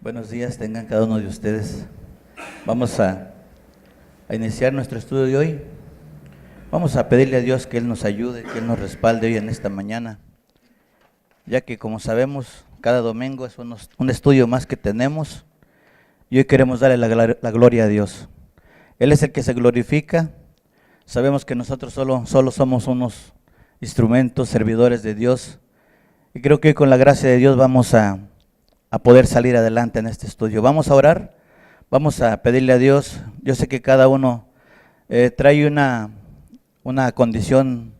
Buenos días tengan cada uno de ustedes. Vamos a iniciar nuestro estudio de hoy. Vamos a pedirle a Dios que Él nos ayude, que Él nos respalde hoy en esta mañana, ya que como sabemos, cada domingo es un estudio más que tenemos y hoy queremos darle la gloria a Dios. Él es el que se glorifica. Sabemos que nosotros solo somos unos instrumentos, servidores de Dios, y creo que hoy con la gracia de Dios vamos a poder salir adelante en este estudio. Vamos a orar, vamos a pedirle a Dios. Yo sé que cada uno trae una condición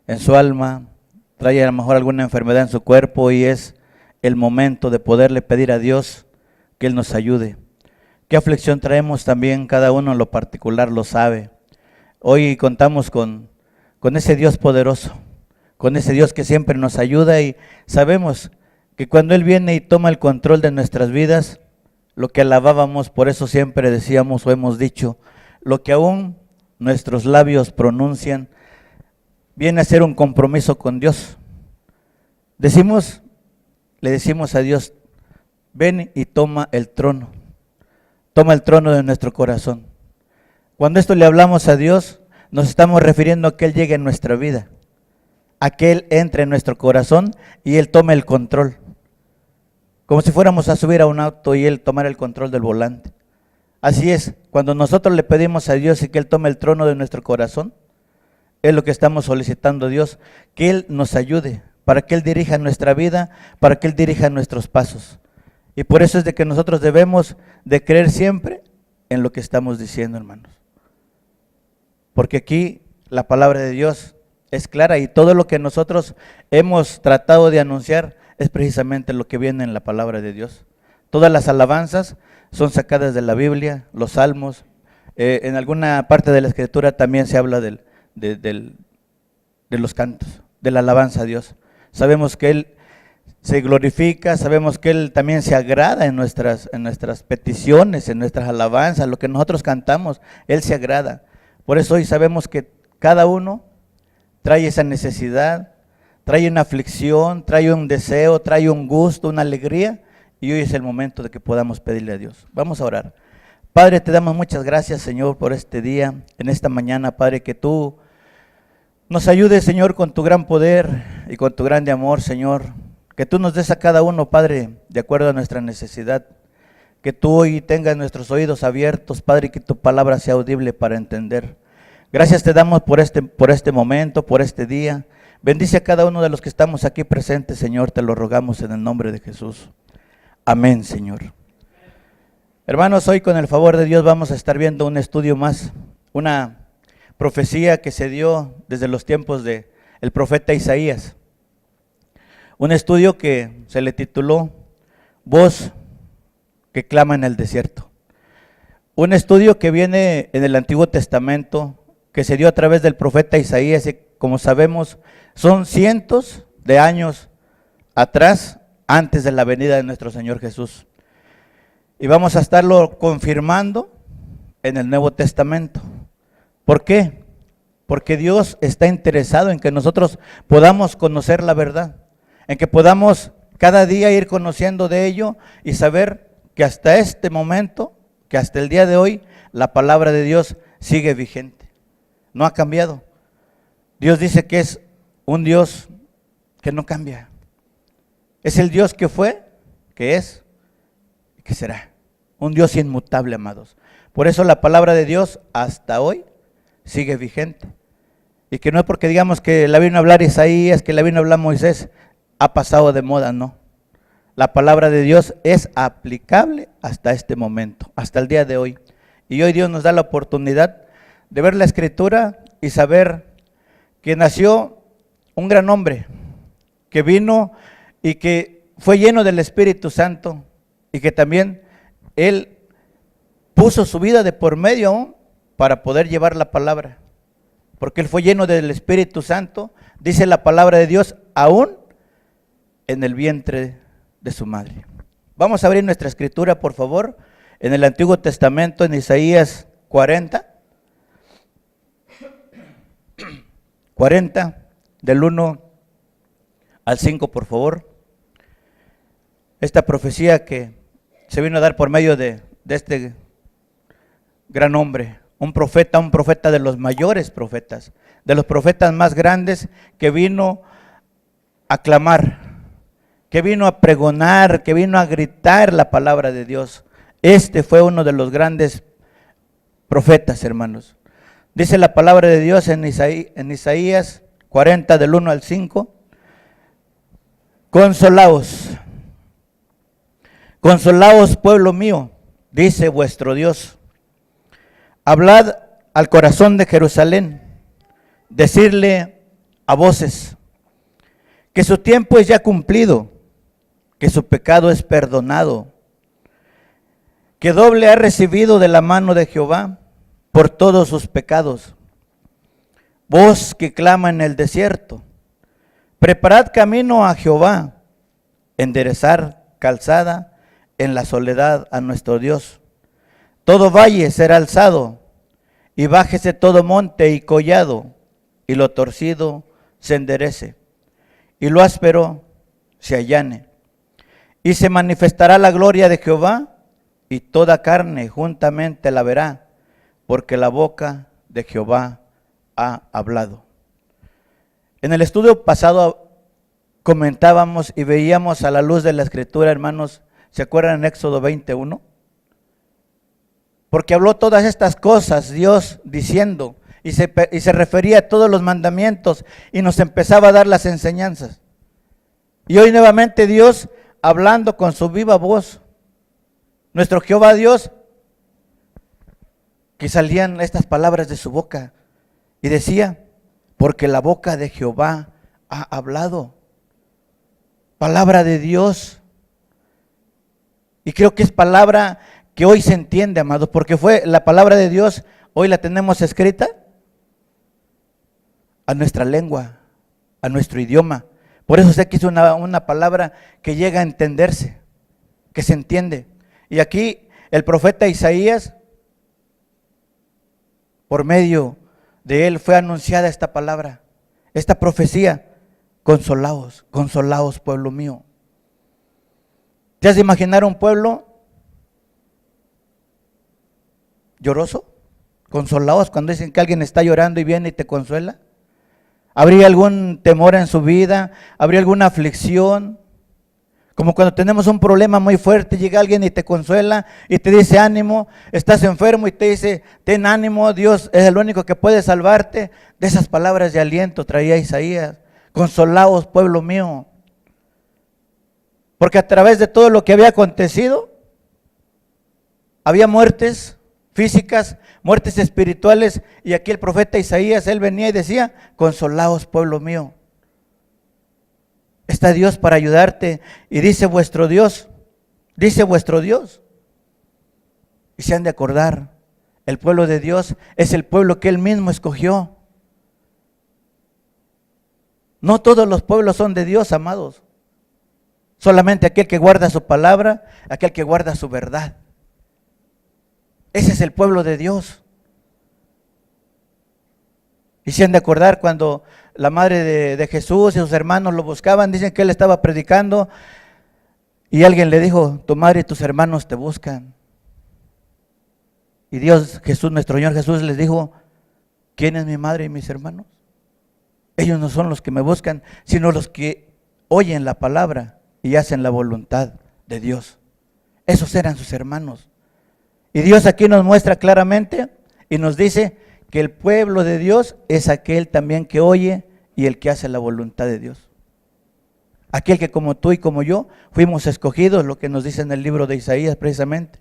en su alma, trae a lo mejor alguna enfermedad en su cuerpo y es el momento de poderle pedir a Dios que Él nos ayude. ¿Qué aflicción traemos? También cada uno en lo particular lo sabe. Hoy contamos con ese Dios poderoso, con ese Dios que siempre nos ayuda y sabemos que cuando Él viene y toma el control de nuestras vidas, lo que alabábamos, por eso siempre decíamos o hemos dicho, lo que aún nuestros labios pronuncian, viene a ser un compromiso con Dios. Le decimos a Dios, ven y toma el trono de nuestro corazón. Cuando esto le hablamos a Dios, nos estamos refiriendo a que Él llegue en nuestra vida, a que Él entre en nuestro corazón y Él tome el control. Como si fuéramos a subir a un auto y Él tomara el control del volante. Así es, cuando nosotros le pedimos a Dios y que Él tome el trono de nuestro corazón, es lo que estamos solicitando a Dios, que Él nos ayude, para que Él dirija nuestra vida, para que Él dirija nuestros pasos. Y por eso es de que nosotros debemos de creer siempre en lo que estamos diciendo, hermanos. Porque aquí la palabra de Dios es clara y todo lo que nosotros hemos tratado de anunciar es precisamente lo que viene en la palabra de Dios. Todas las alabanzas son sacadas de la Biblia, los salmos. En alguna parte de la Escritura también se habla de los cantos, de la alabanza a Dios. Sabemos que Él se glorifica, sabemos que Él también se agrada en nuestras peticiones, en nuestras alabanzas, lo que nosotros cantamos, Él se agrada. Por eso hoy sabemos que cada uno trae esa necesidad, trae una aflicción, trae un deseo, trae un gusto, una alegría, y hoy es el momento de que podamos pedirle a Dios. Vamos a orar. Padre, te damos muchas gracias, Señor, por este día, en esta mañana, Padre, que tú nos ayudes, Señor, con tu gran poder y con tu grande amor, Señor, que tú nos des a cada uno, Padre, de acuerdo a nuestra necesidad, que tú hoy tengas nuestros oídos abiertos, Padre, y que tu palabra sea audible para entender. Gracias te damos por este momento, por este día. Bendice a cada uno de los que estamos aquí presentes, Señor, te lo rogamos en el nombre de Jesús. Amén, Señor. Hermanos, hoy con el favor de Dios vamos a estar viendo un estudio más, una profecía que se dio desde los tiempos del profeta Isaías. Un estudio que se le tituló Voz que clama en el desierto. Un estudio que viene en el Antiguo Testamento, que se dio a través del profeta Isaías y como sabemos son cientos de años atrás, antes de la venida de nuestro Señor Jesús. Y vamos a estarlo confirmando en el Nuevo Testamento. ¿Por qué? Porque Dios está interesado en que nosotros podamos conocer la verdad, en que podamos cada día ir conociendo de ello y saber que hasta este momento, que hasta el día de hoy, la palabra de Dios sigue vigente. No ha cambiado. Dios dice que es un Dios que no cambia. Es el Dios que fue, que es y que será. Un Dios inmutable, amados. Por eso la palabra de Dios hasta hoy sigue vigente. Y que no es porque digamos que la vino a hablar Isaías, que la vino a hablar Moisés, ha pasado de moda, no. La palabra de Dios es aplicable hasta este momento, hasta el día de hoy. Y hoy Dios nos da la oportunidad de ver la Escritura y saber que nació un gran hombre, que vino y que fue lleno del Espíritu Santo y que también Él puso su vida de por medio para poder llevar la palabra. Porque Él fue lleno del Espíritu Santo, dice la palabra de Dios, aún en el vientre de su madre. Vamos a abrir nuestra Escritura, por favor, en el Antiguo Testamento, en Isaías 40, del 1 al 5, por favor. Esta profecía que se vino a dar por medio de este gran hombre, un profeta de los mayores profetas, de los profetas más grandes, que vino a clamar, que vino a pregonar, que vino a gritar la palabra de Dios. Este fue uno de los grandes profetas, hermanos. Dice la palabra de Dios en Isaías 40 del 1 al 5. Consolaos, consolaos pueblo mío, dice vuestro Dios. Hablad al corazón de Jerusalén, decirle a voces que su tiempo es ya cumplido, que su pecado es perdonado, que doble ha recibido de la mano de Jehová por todos sus pecados. Voz que clama en el desierto, preparad camino a Jehová, enderezar calzada en la soledad a nuestro Dios. Todo valle será alzado, y bájese todo monte y collado, y lo torcido se enderece, y lo áspero se allane. Y se manifestará la gloria de Jehová, y toda carne juntamente la verá, porque la boca de Jehová ha hablado. En el estudio pasado comentábamos y veíamos a la luz de la Escritura, hermanos, ¿se acuerdan en Éxodo 21? Porque habló todas estas cosas Dios diciendo, y se refería a todos los mandamientos y nos empezaba a dar las enseñanzas. Y hoy nuevamente Dios hablando con su viva voz, nuestro Jehová Dios, que salían estas palabras de su boca y decía, porque la boca de Jehová ha hablado. Palabra de Dios. Y creo que es palabra que hoy se entiende, amados, porque fue la palabra de Dios, hoy la tenemos escrita a nuestra lengua, a nuestro idioma. Por eso sé que es una palabra que llega a entenderse, que se entiende. Y aquí el profeta Isaías, por medio de él fue anunciada esta palabra, esta profecía. Consolaos, consolaos pueblo mío. ¿Te has de imaginar un pueblo lloroso? Consolaos cuando dicen que alguien está llorando y viene y te consuela. ¿Habría algún temor en su vida? ¿Habría alguna aflicción? Como cuando tenemos un problema muy fuerte, llega alguien y te consuela y te dice ánimo, estás enfermo y te dice ten ánimo, Dios es el único que puede salvarte. De esas palabras de aliento traía Isaías. Consolaos pueblo mío. Porque a través de todo lo que había acontecido, había muertes físicas, muertes espirituales, y aquí el profeta Isaías, él venía y decía, consolaos pueblo mío. Está Dios para ayudarte, y dice vuestro Dios, y se han de acordar, el pueblo de Dios es el pueblo que él mismo escogió. No todos los pueblos son de Dios, amados. Solamente aquel que guarda su palabra, aquel que guarda su verdad. Ese es el pueblo de Dios. Y se han de acordar cuando la madre de Jesús y sus hermanos lo buscaban, dicen que él estaba predicando y alguien le dijo, tu madre y tus hermanos te buscan. Y Dios, Jesús, nuestro Señor Jesús les dijo, ¿quién es mi madre y mis hermanos? Ellos no son los que me buscan, sino los que oyen la palabra y hacen la voluntad de Dios. Esos eran sus hermanos. Y Dios aquí nos muestra claramente y nos dice que el pueblo de Dios es aquel también que oye y el que hace la voluntad de Dios. Aquel que como tú y como yo fuimos escogidos, lo que nos dice en el libro de Isaías precisamente,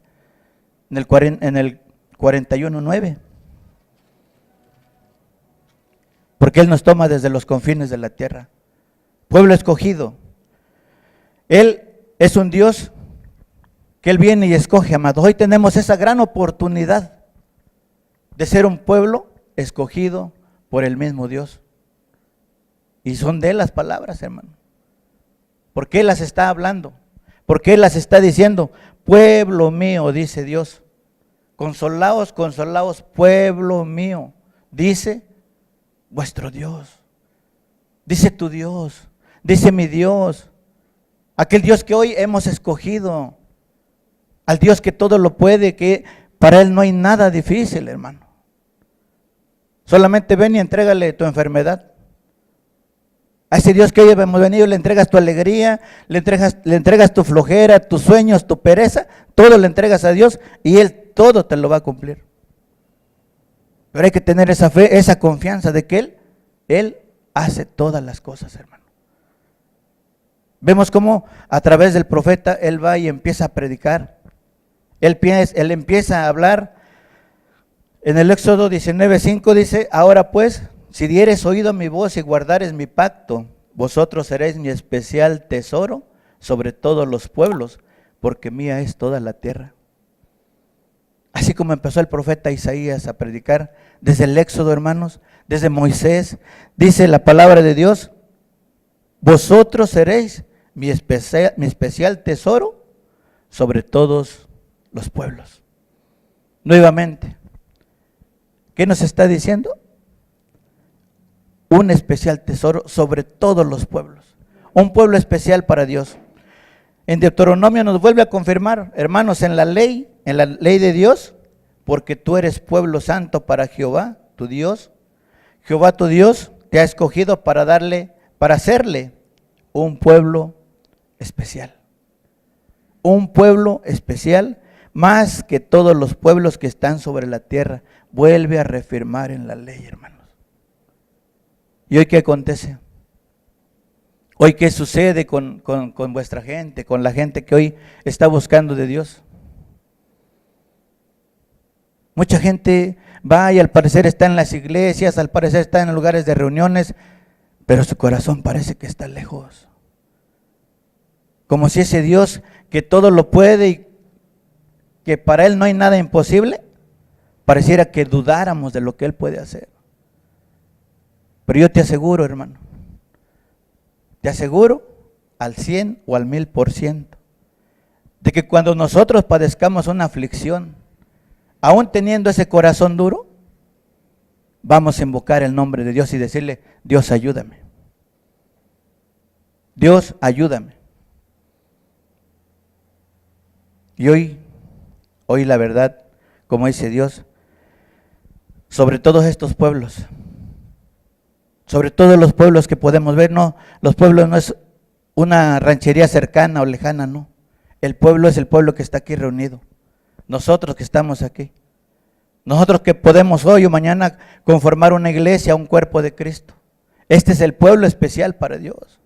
en el 41:9. Porque Él nos toma desde los confines de la tierra. Pueblo escogido. Él es un Dios que Él viene y escoge, amados. Hoy tenemos esa gran oportunidad de ser un pueblo escogido por el mismo Dios. Y son de Él las palabras, hermano. ¿Por qué Él las está hablando? ¿Por qué Él las está diciendo? Pueblo mío, dice Dios. Consolaos, consolaos, pueblo mío. Dice vuestro Dios. Dice tu Dios. Dice mi Dios. Aquel Dios que hoy hemos escogido. al Dios que todo lo puede, que para Él no hay nada difícil, hermano. Solamente ven y entrégale tu enfermedad. A ese Dios que hoy hemos venido le entregas tu alegría, le entregas tu flojera, tus sueños, tu pereza, todo le entregas a Dios y Él todo te lo va a cumplir. Pero hay que tener esa fe, esa confianza de que Él hace todas las cosas, hermano. Vemos cómo a través del profeta Él va y empieza a predicar. Él empieza a hablar. En el Éxodo 19:5 dice, ahora pues, si dieres oído a mi voz y guardares mi pacto, vosotros seréis mi especial tesoro sobre todos los pueblos, porque mía es toda la tierra. Así como empezó el profeta Isaías a predicar desde el Éxodo, hermanos, desde Moisés, dice la palabra de Dios, vosotros seréis mi especial tesoro sobre todos los pueblos. Nuevamente, ¿qué nos está diciendo? Un especial tesoro sobre todos los pueblos. Un pueblo especial para Dios. En Deuteronomio nos vuelve a confirmar, hermanos, en la ley de Dios, porque tú eres pueblo santo para Jehová, tu Dios. Jehová tu Dios te ha escogido para hacerle un pueblo especial. Un pueblo especial más que todos los pueblos que están sobre la tierra. Vuelve a reafirmar en la ley, hermanos. ¿Y hoy qué acontece? Hoy qué sucede con vuestra gente, con la gente que hoy está buscando de Dios. Mucha gente va y al parecer está en las iglesias, al parecer está en lugares de reuniones, pero su corazón parece que está lejos. Como si ese Dios que todo lo puede y que para Él no hay nada imposible, pareciera que dudáramos de lo que Él puede hacer. Pero yo te aseguro, hermano, te aseguro al 100 o al 1000%, de que cuando nosotros padezcamos una aflicción, aún teniendo ese corazón duro, vamos a invocar el nombre de Dios y decirle, Dios ayúdame. Dios ayúdame. Y hoy la verdad, como dice Dios, sobre todos estos pueblos, sobre todos los pueblos que podemos ver, no, los pueblos no es una ranchería cercana o lejana, no. El pueblo es el pueblo que está aquí reunido. Nosotros que estamos aquí. Nosotros que podemos hoy o mañana conformar una iglesia, un cuerpo de Cristo. Este es el pueblo especial para Dios.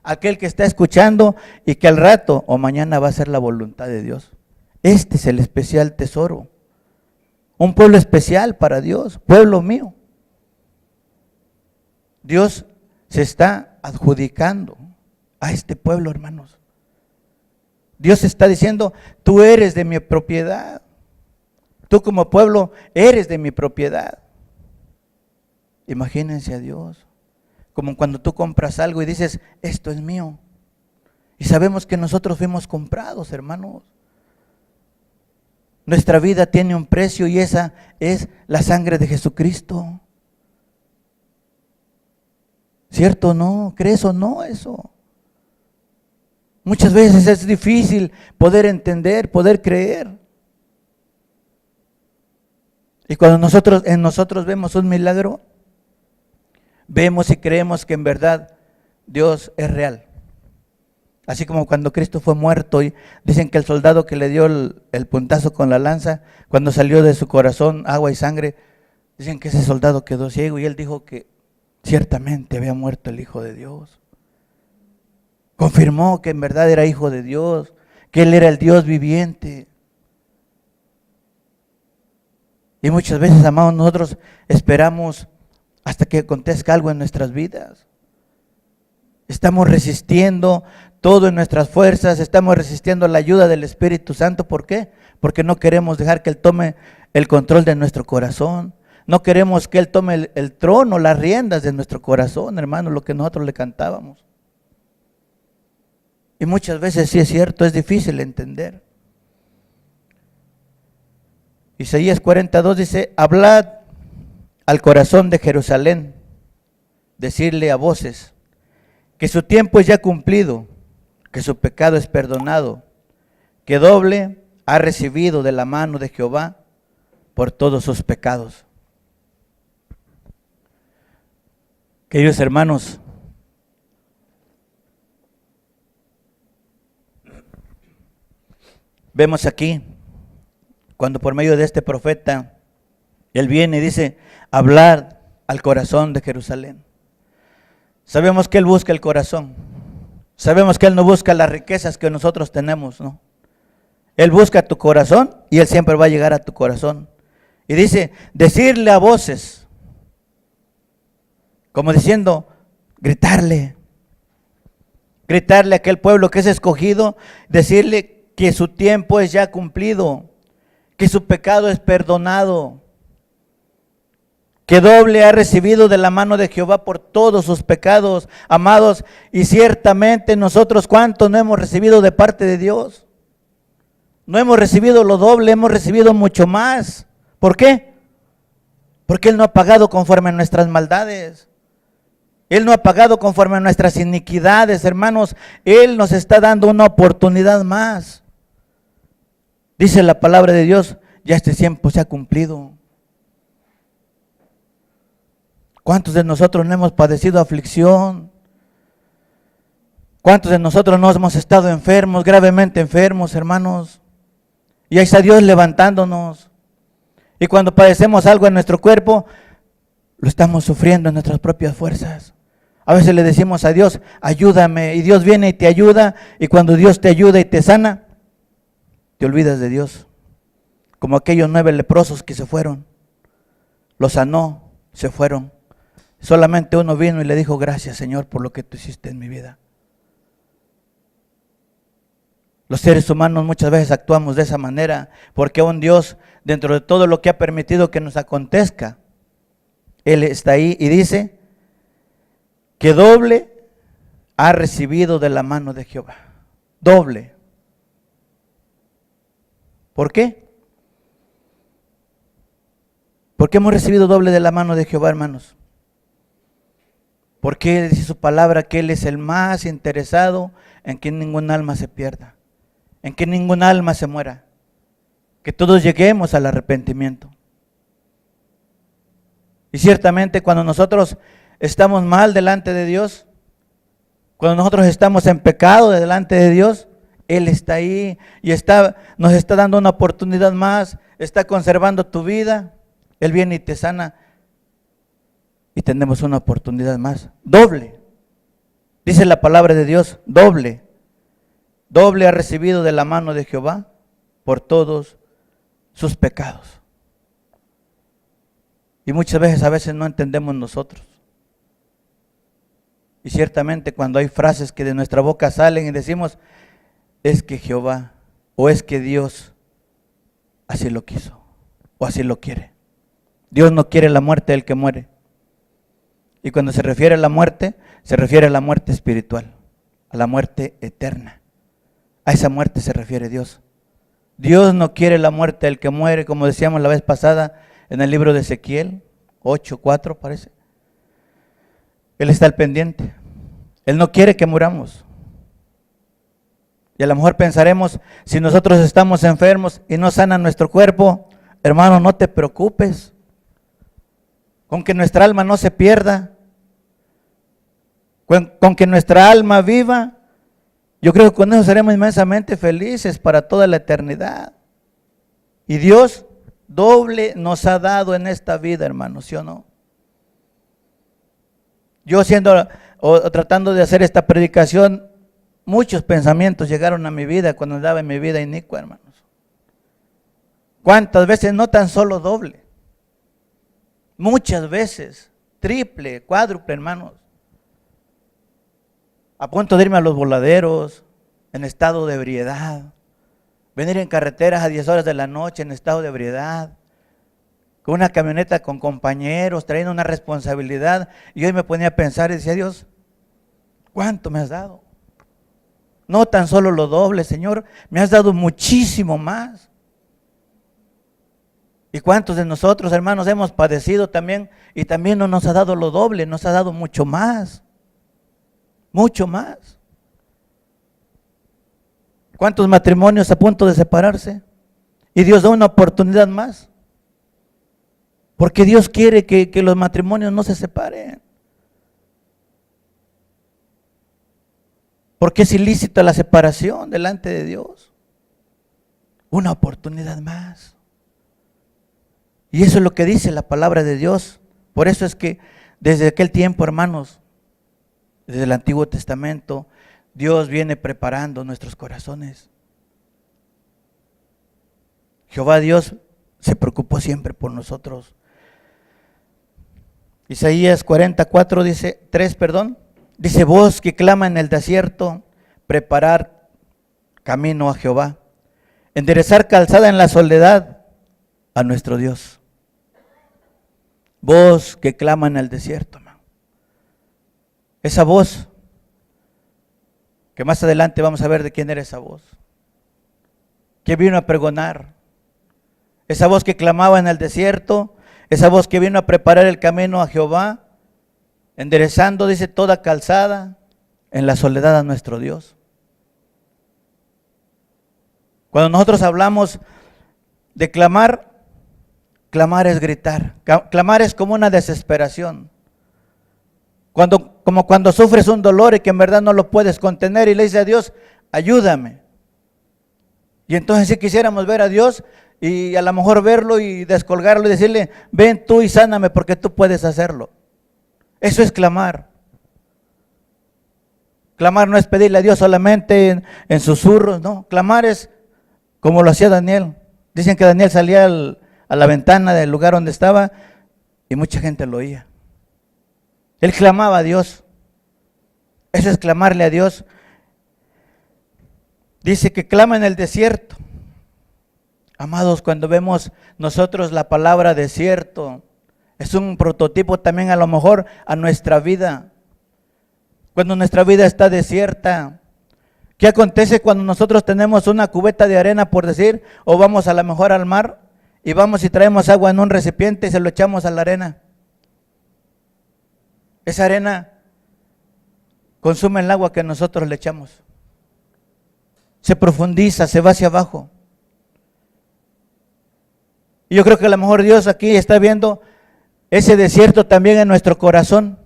Aquel que está escuchando y que al rato o mañana va a hacer la voluntad de Dios. Este es el especial tesoro. Un pueblo especial para Dios, pueblo mío. Dios se está adjudicando a este pueblo, hermanos. Dios está diciendo, tú eres de mi propiedad. Tú como pueblo eres de mi propiedad. Imagínense a Dios. Como cuando tú compras algo y dices, esto es mío. Y sabemos que nosotros fuimos comprados, hermanos. Nuestra vida tiene un precio y esa es la sangre de Jesucristo. ¿Cierto o no? ¿Crees o no eso? Muchas veces es difícil poder entender, poder creer. Y cuando en nosotros vemos un milagro, vemos y creemos que en verdad Dios es real. Así como cuando Cristo fue muerto y dicen que el soldado que le dio el puntazo con la lanza, cuando salió de su corazón agua y sangre, dicen que ese soldado quedó ciego y él dijo que ciertamente había muerto el Hijo de Dios. Confirmó que en verdad era Hijo de Dios, que Él era el Dios viviente. Y muchas veces, amados, nosotros esperamos hasta que acontezca algo en nuestras vidas. Estamos resistiendo todo en nuestras fuerzas, estamos resistiendo la ayuda del Espíritu Santo. ¿Por qué? Porque no queremos dejar que Él tome el control de nuestro corazón. No queremos que Él tome el trono, las riendas de nuestro corazón, hermano, lo que nosotros le cantábamos. Y muchas veces sí es cierto, es difícil entender. Isaías 42 dice, hablad al corazón de Jerusalén, decirle a voces, que su tiempo es ya cumplido, que su pecado es perdonado, que doble ha recibido de la mano de Jehová por todos sus pecados. Queridos hermanos, vemos aquí, cuando por medio de este profeta, él viene y dice, hablar al corazón de Jerusalén. Sabemos que él busca el corazón. Sabemos que él no busca las riquezas que nosotros tenemos, ¿no? Él busca tu corazón y él siempre va a llegar a tu corazón. Y dice, decirle a voces, como diciendo, gritarle a aquel pueblo que es escogido, decirle que su tiempo es ya cumplido, que su pecado es perdonado, que doble ha recibido de la mano de Jehová por todos sus pecados, amados, y ciertamente nosotros cuánto no hemos recibido de parte de Dios. No hemos recibido lo doble, hemos recibido mucho más. ¿Por qué? Porque Él no ha pagado conforme a nuestras maldades. Él no ha pagado conforme a nuestras iniquidades, hermanos. Él nos está dando una oportunidad más. Dice la palabra de Dios, ya este tiempo se ha cumplido. ¿Cuántos de nosotros no hemos padecido aflicción? ¿Cuántos de nosotros no hemos estado enfermos, gravemente enfermos, hermanos? Y ahí está Dios levantándonos. Y cuando padecemos algo en nuestro cuerpo, lo estamos sufriendo en nuestras propias fuerzas. A veces le decimos a Dios, ayúdame, y Dios viene y te ayuda, y cuando Dios te ayuda y te sana, te olvidas de Dios. Como aquellos 9 leprosos que se fueron, los sanó, se fueron. Solamente uno vino y le dijo, gracias Señor por lo que tú hiciste en mi vida. Los seres humanos muchas veces actuamos de esa manera, porque un Dios, dentro de todo lo que ha permitido que nos acontezca, Él está ahí y dice que doble ha recibido de la mano de Jehová. Doble. ¿Por qué? ¿Por qué hemos recibido doble de la mano de Jehová, hermanos? Porque Él dice su palabra que Él es el más interesado en que ningún alma se pierda, en que ningún alma se muera, que todos lleguemos al arrepentimiento. Y ciertamente cuando nosotros estamos mal delante de Dios, cuando nosotros estamos en pecado delante de Dios, Él está ahí y nos está dando una oportunidad más, está conservando tu vida. Él viene y te sana y tenemos una oportunidad más. Doble. Dice la palabra de Dios, doble. Doble ha recibido de la mano de Jehová por todos sus pecados. Y muchas veces, no entendemos nosotros. Y ciertamente cuando hay frases que de nuestra boca salen y decimos, es que Jehová o es que Dios así lo quiso o así lo quiere. Dios no quiere la muerte del que muere. Y cuando se refiere a la muerte, se refiere a la muerte espiritual, a la muerte eterna. A esa muerte se refiere Dios. Dios no quiere la muerte del que muere, como decíamos la vez pasada en el libro de Ezequiel 8:4 parece. Él está al pendiente. Él no quiere que muramos. Y a lo mejor pensaremos, si nosotros estamos enfermos y no sana nuestro cuerpo, hermano, no te preocupes. Con que nuestra alma no se pierda, con que nuestra alma viva, yo creo que con eso seremos inmensamente felices para toda la eternidad. Y Dios doble nos ha dado en esta vida, hermano, ¿sí o no? Yo tratando de hacer esta predicación, muchos pensamientos llegaron a mi vida cuando andaba en mi vida inicua, hermanos. ¿Cuántas veces no tan solo doble? Muchas veces, triple, cuádruple, hermanos. A punto de irme a los voladeros, en estado de ebriedad. Venir en carreteras a 10 horas de la noche en estado de ebriedad. Con una camioneta con compañeros, trayendo una responsabilidad. Y hoy me ponía a pensar y decía, Dios, ¿cuánto me has dado? No tan solo lo doble, Señor, me has dado muchísimo más. ¿Y cuántos de nosotros, hermanos, hemos padecido también y también no nos ha dado lo doble, nos ha dado mucho más? Mucho más. ¿Cuántos matrimonios a punto de separarse? Y Dios da una oportunidad más. Porque Dios quiere que los matrimonios no se separen. Porque es ilícita la separación delante de Dios. Una oportunidad más. Y eso es lo que dice la palabra de Dios. Por eso es que desde aquel tiempo, hermanos, desde el Antiguo Testamento, Dios viene preparando nuestros corazones. Jehová Dios se preocupó siempre por nosotros. Isaías 44 dice, 3, dice, voz que clama en el desierto, preparar camino a Jehová, enderezar calzada en la soledad a nuestro Dios. Voz que clama en el desierto, hermano. Esa voz, que más adelante vamos a ver de quién era esa voz, que vino a pregonar, esa voz que clamaba en el desierto, esa voz que vino a preparar el camino a Jehová, enderezando, dice, toda calzada en la soledad a nuestro Dios. Cuando nosotros hablamos de clamar, clamar es gritar, clamar es como una desesperación. Como cuando sufres un dolor y que en verdad no lo puedes contener y le dices a Dios, ayúdame. Y entonces si quisiéramos ver a Dios y a lo mejor verlo y descolgarlo y decirle, ven tú y sáname porque tú puedes hacerlo. Eso es clamar. Clamar no es pedirle a Dios solamente en susurros, no. Clamar es como lo hacía Daniel. Dicen que Daniel salía a la ventana del lugar donde estaba y mucha gente lo oía. Él clamaba a Dios. Eso es clamarle a Dios. Dice que clama en el desierto. Amados, cuando vemos nosotros la palabra desierto, es un prototipo también a lo mejor a nuestra vida. Cuando nuestra vida está desierta, ¿qué acontece cuando nosotros tenemos una cubeta de arena, por decir, o vamos a lo mejor al mar y vamos y traemos agua en un recipiente y se lo echamos a la arena? Esa arena consume el agua que nosotros le echamos. Se profundiza, se va hacia abajo. Y yo creo que a lo mejor Dios aquí está viendo ese desierto también en nuestro corazón.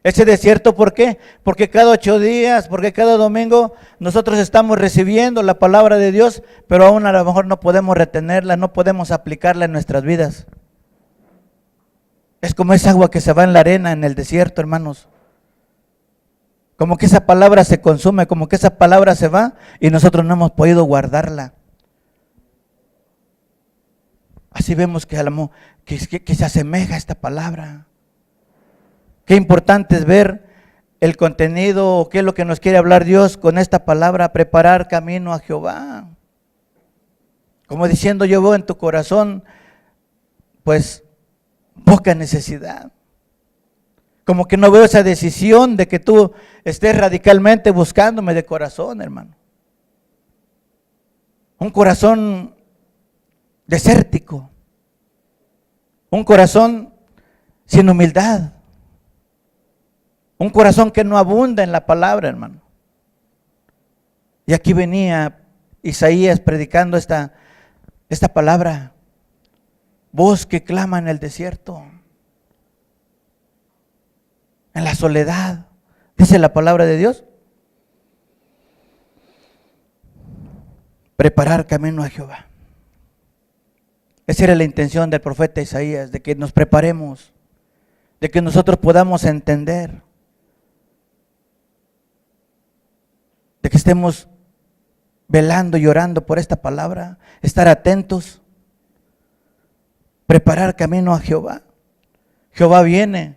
Ese desierto, ¿por qué? Porque cada 8 días, porque cada domingo nosotros estamos recibiendo la palabra de Dios, pero aún a lo mejor no podemos retenerla, no podemos aplicarla en nuestras vidas. Es como esa agua que se va en la arena, en el desierto, hermanos. Como que esa palabra se consume, como que esa palabra se va y nosotros no hemos podido guardarla. Así vemos que se asemeja a esta palabra. Qué importante es ver el contenido o qué es lo que nos quiere hablar Dios con esta palabra, preparar camino a Jehová. Como diciendo, yo veo en tu corazón, pues, poca necesidad. Como que no veo esa decisión de que tú estés radicalmente buscándome de corazón, hermano. Un corazón desértico. Un corazón sin humildad. Un corazón que no abunda en la palabra, hermano. Y aquí venía Isaías predicando esta palabra. Voz que clama en el desierto, en la soledad, dice la palabra de Dios. Preparar camino a Jehová. Esa era la intención del profeta Isaías, de que nos preparemos, de que nosotros podamos entender, de que estemos velando y orando por esta palabra, estar atentos, preparar camino a Jehová. Jehová viene,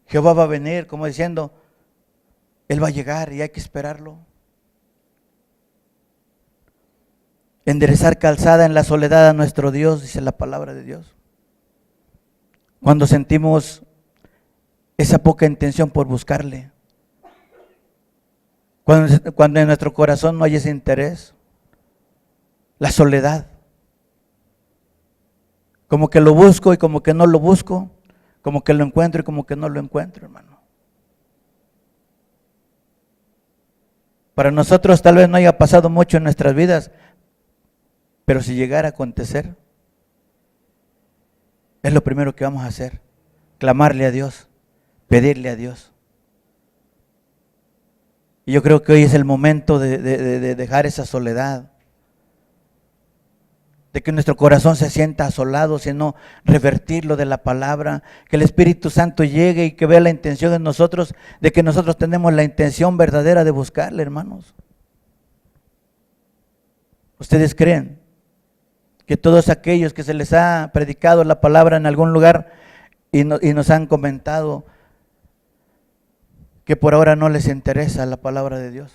Jehová va a venir, como diciendo, Él va a llegar y hay que esperarlo. Enderezar calzada en la soledad a nuestro Dios, dice la palabra de Dios. Cuando sentimos esa poca intención por buscarle, cuando en nuestro corazón no hay ese interés, la soledad, como que lo busco y como que no lo busco, como que lo encuentro y como que no lo encuentro, hermano. Para nosotros tal vez no haya pasado mucho en nuestras vidas, Pero si llegara a acontecer, es lo primero que vamos a hacer, clamarle a Dios, pedirle a Dios. Y yo creo que hoy es el momento de dejar esa soledad, de que nuestro corazón se sienta asolado, sino revertirlo de la palabra, que el Espíritu Santo llegue y que vea la intención en nosotros, de que nosotros tenemos la intención verdadera de buscarle, hermanos. ¿Ustedes creen que todos aquellos que se les ha predicado la palabra en algún lugar y nos han comentado que por ahora no les interesa la palabra de Dios,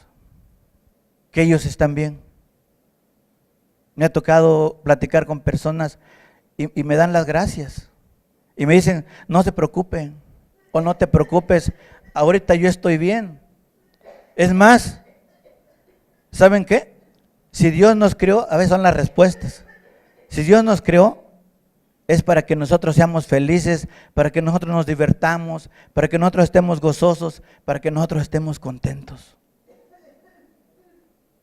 que ellos están bien? Me ha tocado platicar con personas y me dan las gracias y me dicen, no se preocupen o no te preocupes, ahorita yo estoy bien. Es más, ¿saben qué? Si Dios nos creó, a veces son las respuestas. Si Dios nos creó, es para que nosotros seamos felices, para que nosotros nos divertamos, para que nosotros estemos gozosos, para que nosotros estemos contentos.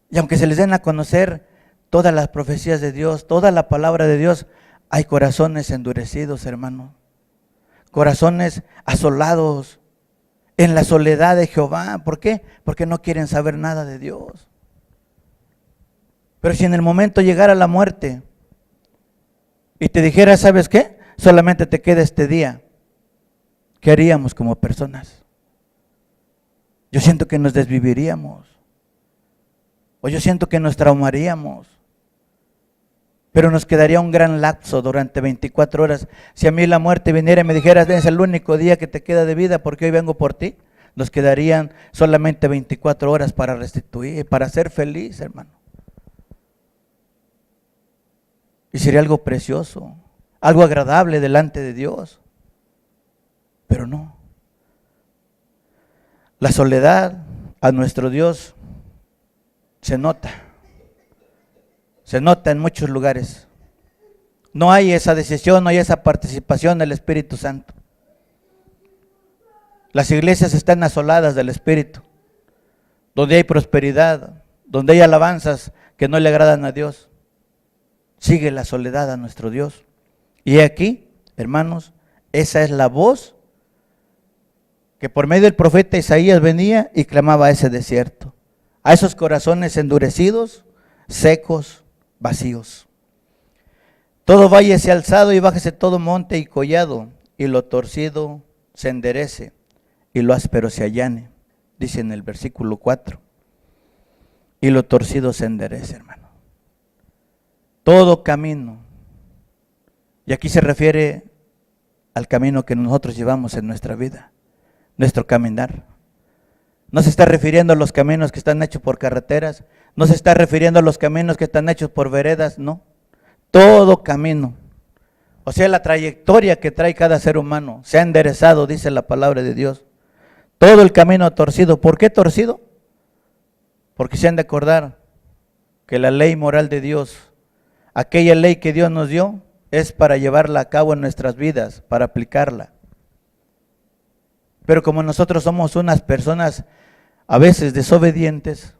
Y aunque se les den a conocer todas las profecías de Dios, toda la palabra de Dios, hay corazones endurecidos, hermano. Corazones asolados en la soledad de Jehová. ¿Por qué? Porque no quieren saber nada de Dios. Pero si en el momento llegara la muerte y te dijera, ¿sabes qué? Solamente te queda este día, ¿qué haríamos como personas? Yo siento que nos desviviríamos, o yo siento que nos traumaríamos, pero nos quedaría un gran lapso durante 24 horas. Si a mí la muerte viniera y me dijera, es el único día que te queda de vida porque hoy vengo por ti, nos quedarían solamente 24 horas para restituir, para ser feliz, hermano. Y sería algo precioso, algo agradable delante de Dios. Pero no. La soledad a nuestro Dios se nota en muchos lugares. No hay esa decisión, no hay esa participación del Espíritu Santo. Las iglesias están asoladas del Espíritu, donde hay prosperidad, donde hay alabanzas que no le agradan a Dios. Sigue la soledad a nuestro Dios. Y aquí, hermanos, esa es la voz que por medio del profeta Isaías venía y clamaba a ese desierto, a esos corazones endurecidos, secos, vacíos. Todo valle sea alzado y bájese todo monte y collado, y lo torcido se enderece y lo áspero se allane, dice en el versículo 4. Y lo torcido se enderece, hermano. Todo camino, y aquí se refiere al camino que nosotros llevamos en nuestra vida, nuestro caminar. No se está refiriendo a los caminos que están hechos por carreteras, no se está refiriendo a los caminos que están hechos por veredas, no. Todo camino, o sea, la trayectoria que trae cada ser humano, se ha enderezado, dice la palabra de Dios. Todo el camino torcido. ¿Por qué torcido? Porque se han de acordar que la ley moral de Dios, aquella ley que Dios nos dio, es para llevarla a cabo en nuestras vidas, para aplicarla. Pero como nosotros somos unas personas a veces desobedientes,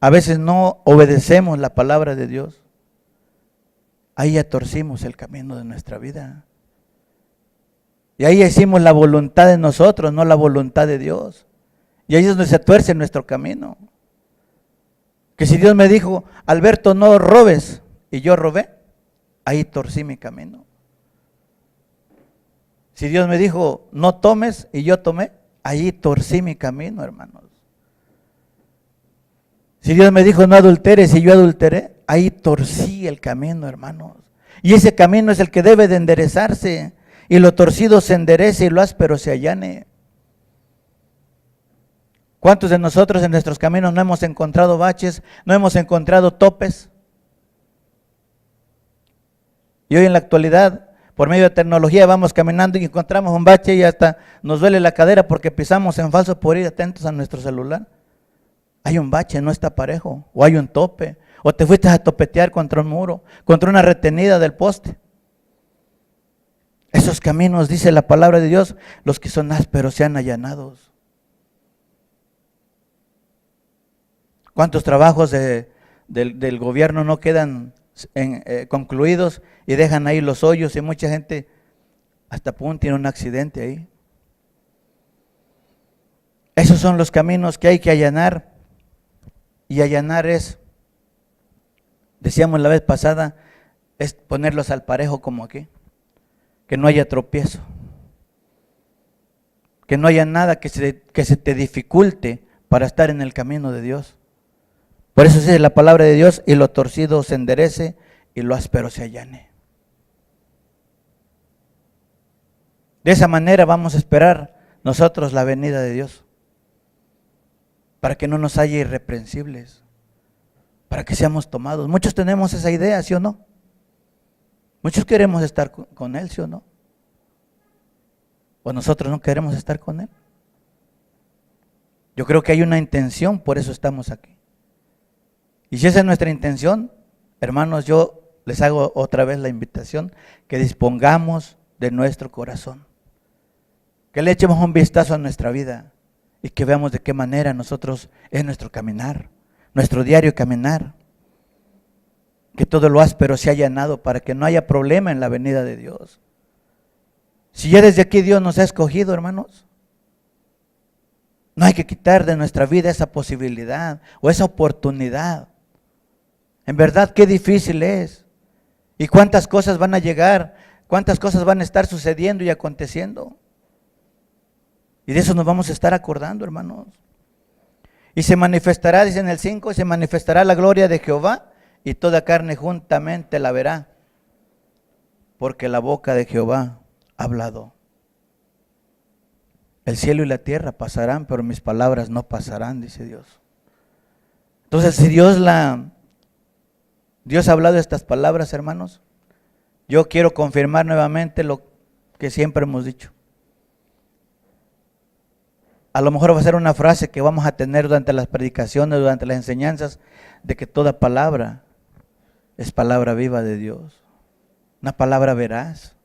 a veces no obedecemos la palabra de Dios, ahí ya torcimos el camino de nuestra vida. Y ahí hicimos la voluntad de nosotros, no la voluntad de Dios. Y ahí es donde se tuerce nuestro camino. Que si Dios me dijo, Alberto, no robes, y yo robé, ahí torcí mi camino. Si Dios me dijo, no tomes, y yo tomé, ahí torcí mi camino, hermanos. Si Dios me dijo, no adulteres, y yo adulteré, ahí torcí el camino, hermanos. Y ese camino es el que debe de enderezarse, y lo torcido se enderece y lo áspero se allane. ¿Cuántos de nosotros en nuestros caminos no hemos encontrado baches, no hemos encontrado topes? Y hoy en la actualidad, por medio de tecnología, vamos caminando y encontramos un bache y hasta nos duele la cadera porque pisamos en falso por ir atentos a nuestro celular. Hay un bache, no está parejo, o hay un tope, o te fuiste a topetear contra un muro, contra una retenida del poste. Esos caminos, dice la palabra de Dios, los que son ásperos sean allanados. ¿Cuántos trabajos del gobierno no quedan concluidos y dejan ahí los hoyos y mucha gente hasta punto tiene un accidente ahí. Esos son los caminos que hay que allanar. Y allanar es, decíamos la vez pasada, es ponerlos al parejo como aquí. Que no haya tropiezo. Que no haya nada que se te dificulte para estar en el camino de Dios. Por eso dice la palabra de Dios, y lo torcido se enderece y lo áspero se allane. De esa manera vamos a esperar nosotros la venida de Dios. Para que no nos haya irreprensibles. Para que seamos tomados. Muchos tenemos esa idea, ¿sí o no? Muchos queremos estar con Él, ¿sí o no? ¿O nosotros no queremos estar con Él? Yo creo que hay una intención, por eso estamos aquí. Y si esa es nuestra intención, hermanos, yo les hago otra vez la invitación, que dispongamos de nuestro corazón. Que le echemos un vistazo a nuestra vida y que veamos de qué manera nosotros es nuestro caminar, nuestro diario caminar. Que todo lo áspero se haya allanado para que no haya problema en la venida de Dios. Si ya desde aquí Dios nos ha escogido, hermanos, no hay que quitar de nuestra vida esa posibilidad o esa oportunidad. En verdad, qué difícil es. Y cuántas cosas van a llegar, cuántas cosas van a estar sucediendo y aconteciendo. Y de eso nos vamos a estar acordando, hermanos. Y se manifestará, dice en el 5, se manifestará la gloria de Jehová y toda carne juntamente la verá. Porque la boca de Jehová ha hablado. El cielo y la tierra pasarán, pero mis palabras no pasarán, dice Dios. Entonces, si Dios ha hablado estas palabras, hermanos, yo quiero confirmar nuevamente lo que siempre hemos dicho. A lo mejor va a ser una frase que vamos a tener durante las predicaciones, durante las enseñanzas, de que toda palabra es palabra viva de Dios. Una palabra veraz,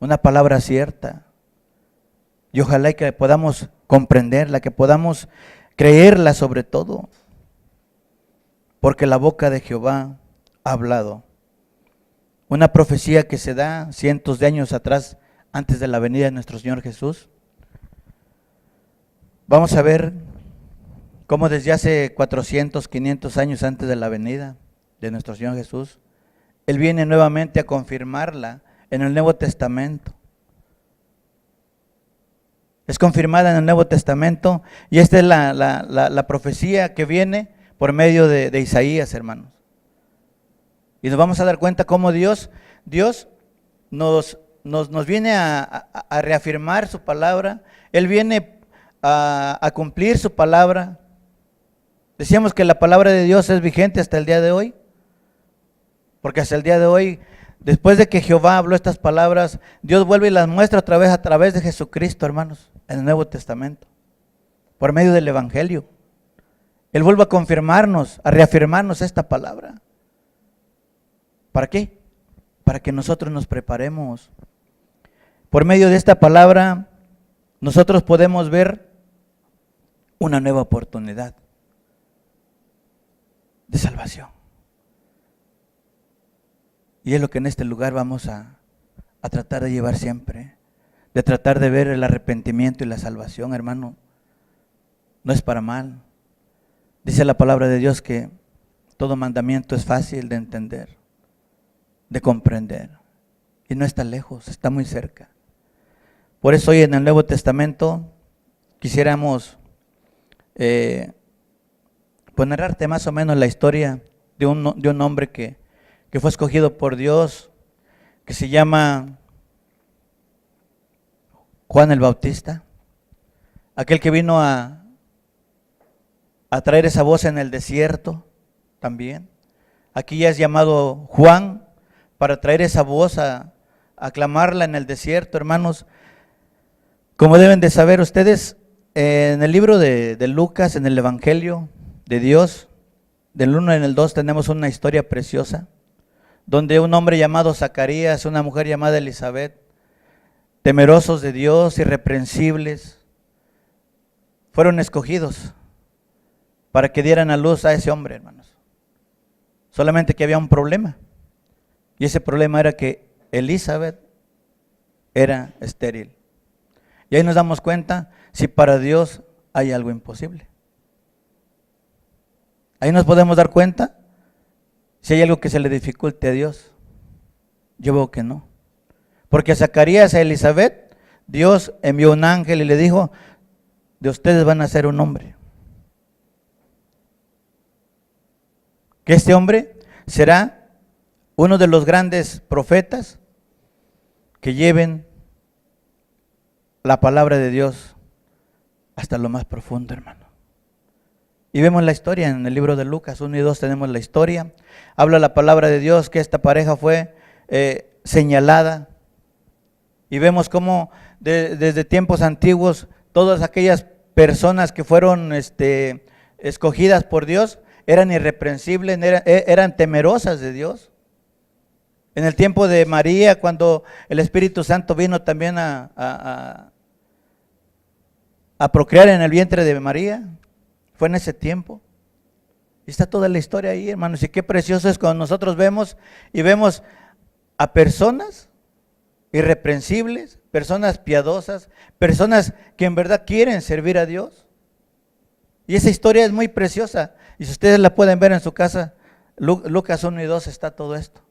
una palabra cierta. Y ojalá que podamos comprenderla, que podamos creerla sobre todo. Porque la boca de Jehová ha hablado. Una profecía que se da cientos de años atrás, antes de la venida de nuestro Señor Jesús. Vamos a ver cómo desde hace 400, 500 años antes de la venida de nuestro Señor Jesús, Él viene nuevamente a confirmarla en el Nuevo Testamento. Es confirmada en el Nuevo Testamento y esta es la profecía que viene por medio de Isaías, hermanos. Y nos vamos a dar cuenta cómo Dios nos viene a reafirmar su palabra. Él viene a cumplir su palabra. Decíamos que la palabra de Dios es vigente hasta el día de hoy. Porque hasta el día de hoy, después de que Jehová habló estas palabras, Dios vuelve y las muestra otra vez a través de Jesucristo, hermanos, en el Nuevo Testamento, por medio del Evangelio. Él vuelve a confirmarnos, a reafirmarnos esta palabra. ¿Para qué? Para que nosotros nos preparemos. Por medio de esta palabra, nosotros podemos ver una nueva oportunidad de salvación. Y es lo que en este lugar vamos a tratar de llevar siempre, de tratar de ver el arrepentimiento y la salvación, hermano. No es para mal. Dice la palabra de Dios que todo mandamiento es fácil de entender, de comprender. Y no está lejos, está muy cerca. Por eso hoy en el Nuevo Testamento quisiéramos narrarte más o menos la historia de un hombre que fue escogido por Dios, que se llama Juan el Bautista, aquel que vino a traer esa voz en el desierto también. Aquí ya es llamado Juan para traer esa voz a clamarla en el desierto, hermanos. Como deben de saber ustedes, en el libro de Lucas, en el Evangelio de Dios, del 1 en el 2 tenemos una historia preciosa, donde un hombre llamado Zacarías, una mujer llamada Elizabeth, temerosos de Dios, irreprensibles, fueron escogidos para que dieran a luz a ese hombre, hermanos. Solamente que había un problema. Y ese problema era que Elizabeth era estéril. Y ahí nos damos cuenta si para Dios hay algo imposible. Ahí nos podemos dar cuenta si hay algo que se le dificulte a Dios. Yo veo que no. Porque a Zacarías, a Elizabeth, Dios envió un ángel y le dijo, de ustedes van a ser un hombre. Que este hombre será uno de los grandes profetas que lleven la palabra de Dios hasta lo más profundo, hermano. Y vemos la historia en el libro de Lucas 1 y 2, tenemos la historia. Habla la palabra de Dios que esta pareja fue señalada. Y vemos cómo desde tiempos antiguos todas aquellas personas que fueron escogidas por Dios eran irreprensibles, eran temerosas de Dios. En el tiempo de María, cuando el Espíritu Santo vino también a procrear en el vientre de María, fue en ese tiempo. Y está toda la historia ahí, hermanos. Y qué precioso es cuando nosotros vemos y vemos a personas irreprensibles, personas piadosas, personas que en verdad quieren servir a Dios. Y esa historia es muy preciosa. Y si ustedes la pueden ver en su casa, Lucas 1 y 2 está todo esto.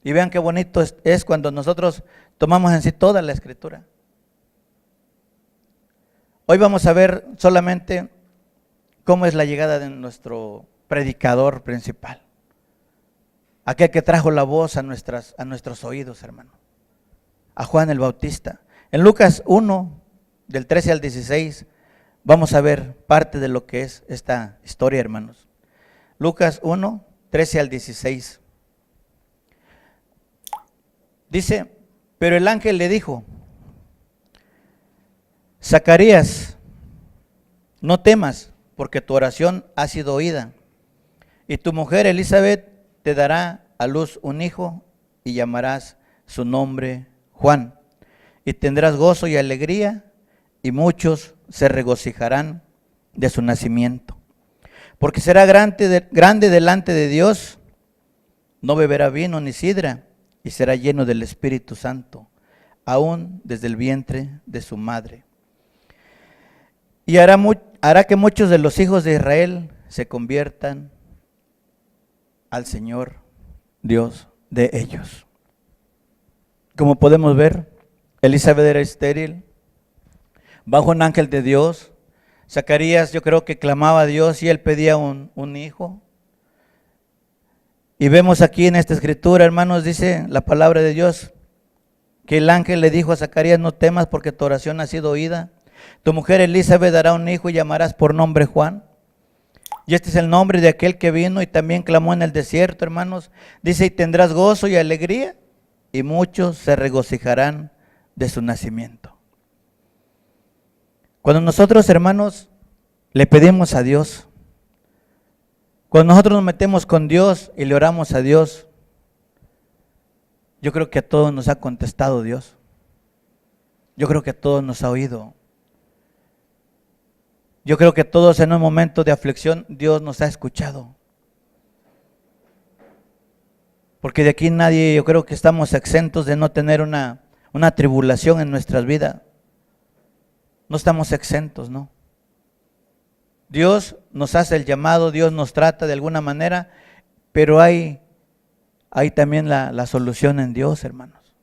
Y vean qué bonito es cuando nosotros tomamos en sí toda la Escritura. Hoy vamos a ver solamente cómo es la llegada de nuestro predicador principal. Aquel que trajo la voz a nuestros oídos, hermano. A Juan el Bautista. En Lucas 1, del 13 al 16, vamos a ver parte de lo que es esta historia, hermanos. Lucas 1, 13 al 16. Dice, pero el ángel le dijo, Zacarías, no temas, porque tu oración ha sido oída, y tu mujer Elizabeth te dará a luz un hijo, y llamarás su nombre Juan, y tendrás gozo y alegría, y muchos se regocijarán de su nacimiento, porque será grande delante de Dios, no beberá vino ni sidra, y será lleno del Espíritu Santo, aún desde el vientre de su madre. Y hará que muchos de los hijos de Israel se conviertan al Señor Dios de ellos. Como podemos ver, Elizabeth era estéril, bajo un ángel de Dios. Zacarías, yo creo que clamaba a Dios y él pedía un hijo. Y vemos aquí en esta escritura, hermanos, dice la palabra de Dios, que el ángel le dijo a Zacarías, no temas porque tu oración ha sido oída. Tu mujer Elizabeth dará un hijo y llamarás por nombre Juan. Y este es el nombre de aquel que vino y también clamó en el desierto, hermanos. Dice, y tendrás gozo y alegría, y muchos se regocijarán de su nacimiento. Cuando nosotros, hermanos, le pedimos a Dios, cuando nosotros nos metemos con Dios y le oramos a Dios, yo creo que a todos nos ha contestado Dios. Yo creo que a todos nos ha oído. Yo creo que todos en un momento de aflicción Dios nos ha escuchado. Porque de aquí nadie, yo creo que estamos exentos de no tener una tribulación en nuestras vidas. No estamos exentos, ¿no? Dios nos hace el llamado, Dios nos trata de alguna manera, pero hay también la solución en Dios, hermanos.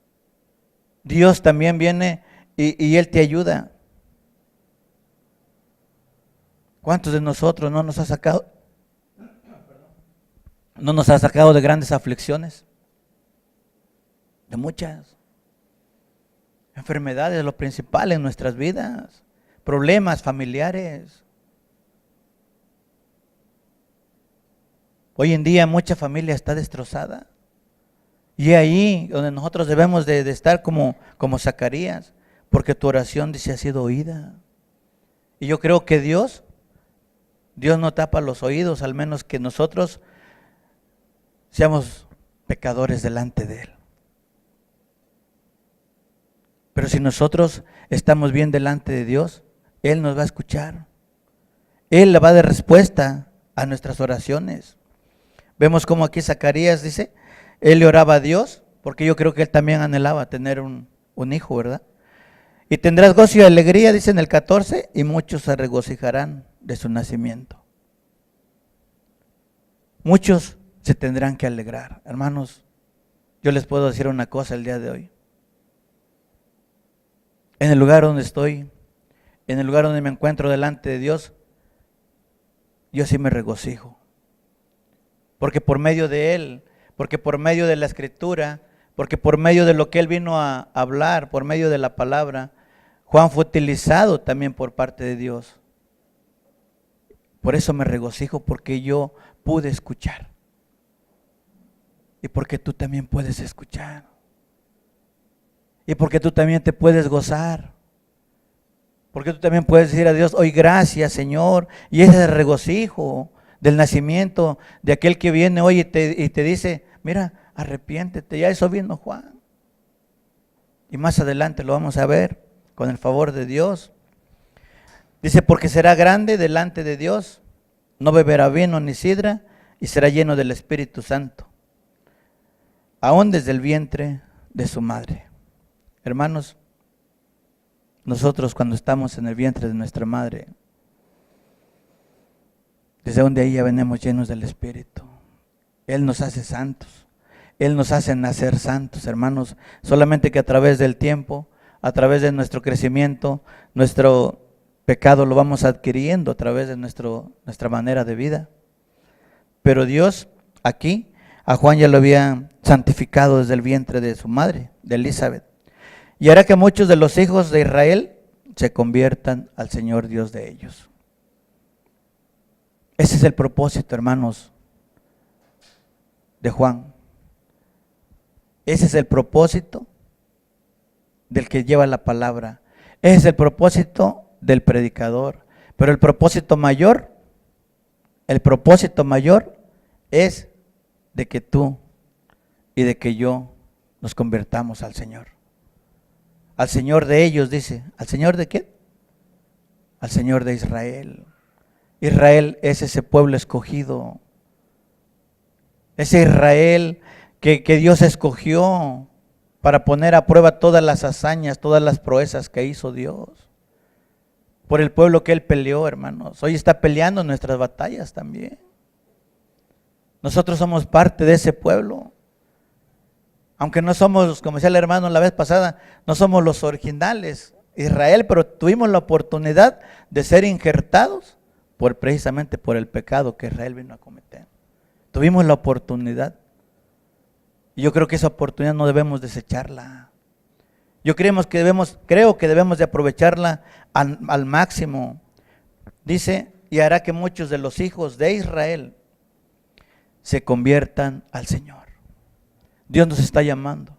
Dios también viene y Él te ayuda. ¿Cuántos de nosotros no nos ha sacado de grandes aflicciones? De muchas. Enfermedades, lo principal en nuestras vidas, problemas familiares. Hoy en día mucha familia está destrozada. Y es ahí donde nosotros debemos de estar como Zacarías, porque tu oración dice ha sido oída. Y yo creo que Dios no tapa los oídos, al menos que nosotros seamos pecadores delante de Él. Pero si nosotros estamos bien delante de Dios, Él nos va a escuchar. Él le va a dar respuesta a nuestras oraciones. Vemos como aquí Zacarías dice, Él le oraba a Dios, porque yo creo que él también anhelaba tener un hijo, ¿verdad? Y tendrás gozo y alegría, dice en el 14, y muchos se regocijarán de su nacimiento. Muchos se tendrán que alegrar. Hermanos, yo les puedo decir una cosa el día de hoy. En el lugar donde estoy, en el lugar donde me encuentro delante de Dios, yo sí me regocijo. Porque por medio de Él, porque por medio de la Escritura, porque por medio de lo que Él vino a hablar, por medio de la palabra, Juan fue utilizado también por parte de Dios. Por eso me regocijo, porque yo pude escuchar. Y porque tú también puedes escuchar. Y porque tú también te puedes gozar. Porque tú también puedes decir a Dios, hoy gracias Señor. Y ese es el regocijo del nacimiento de aquel que viene hoy y te dice, mira, arrepiéntete. Ya eso vino Juan. Y más adelante lo vamos a ver con el favor de Dios. Dice, porque será grande delante de Dios, no beberá vino ni sidra, y será lleno del Espíritu Santo, aún desde el vientre de su madre. Hermanos, nosotros cuando estamos en el vientre de nuestra madre, desde donde ahí ya venimos llenos del Espíritu. Él nos hace santos, Él nos hace nacer santos, hermanos, solamente que a través del tiempo, a través de nuestro crecimiento, nuestro pecado lo vamos adquiriendo a través de nuestra manera de vida. Pero Dios aquí, a Juan ya lo había santificado desde el vientre de su madre, de Elizabeth. Y hará que muchos de los hijos de Israel se conviertan al Señor Dios de ellos. Ese es el propósito, hermanos, de Juan. Ese es el propósito del que lleva la palabra. Ese es el propósito del predicador. Pero el propósito mayor es de que tú y de que yo nos convirtamos al Señor. Al Señor de ellos, dice. ¿Al Señor de quién? Al Señor de Israel. Israel es ese pueblo escogido. Ese Israel que Dios escogió para poner a prueba todas las hazañas, todas las proezas que hizo Dios. Por el pueblo que Él peleó, hermanos. Hoy está peleando nuestras batallas también. Nosotros somos parte de ese pueblo. Aunque no somos, como decía el hermano la vez pasada, no somos los originales Israel, pero tuvimos la oportunidad de ser injertados precisamente por el pecado que Israel vino a cometer. Tuvimos la oportunidad. Y yo creo que esa oportunidad no debemos desecharla. Creo que debemos de aprovecharla al máximo. Dice, y hará que muchos de los hijos de Israel se conviertan al Señor. Dios nos está llamando.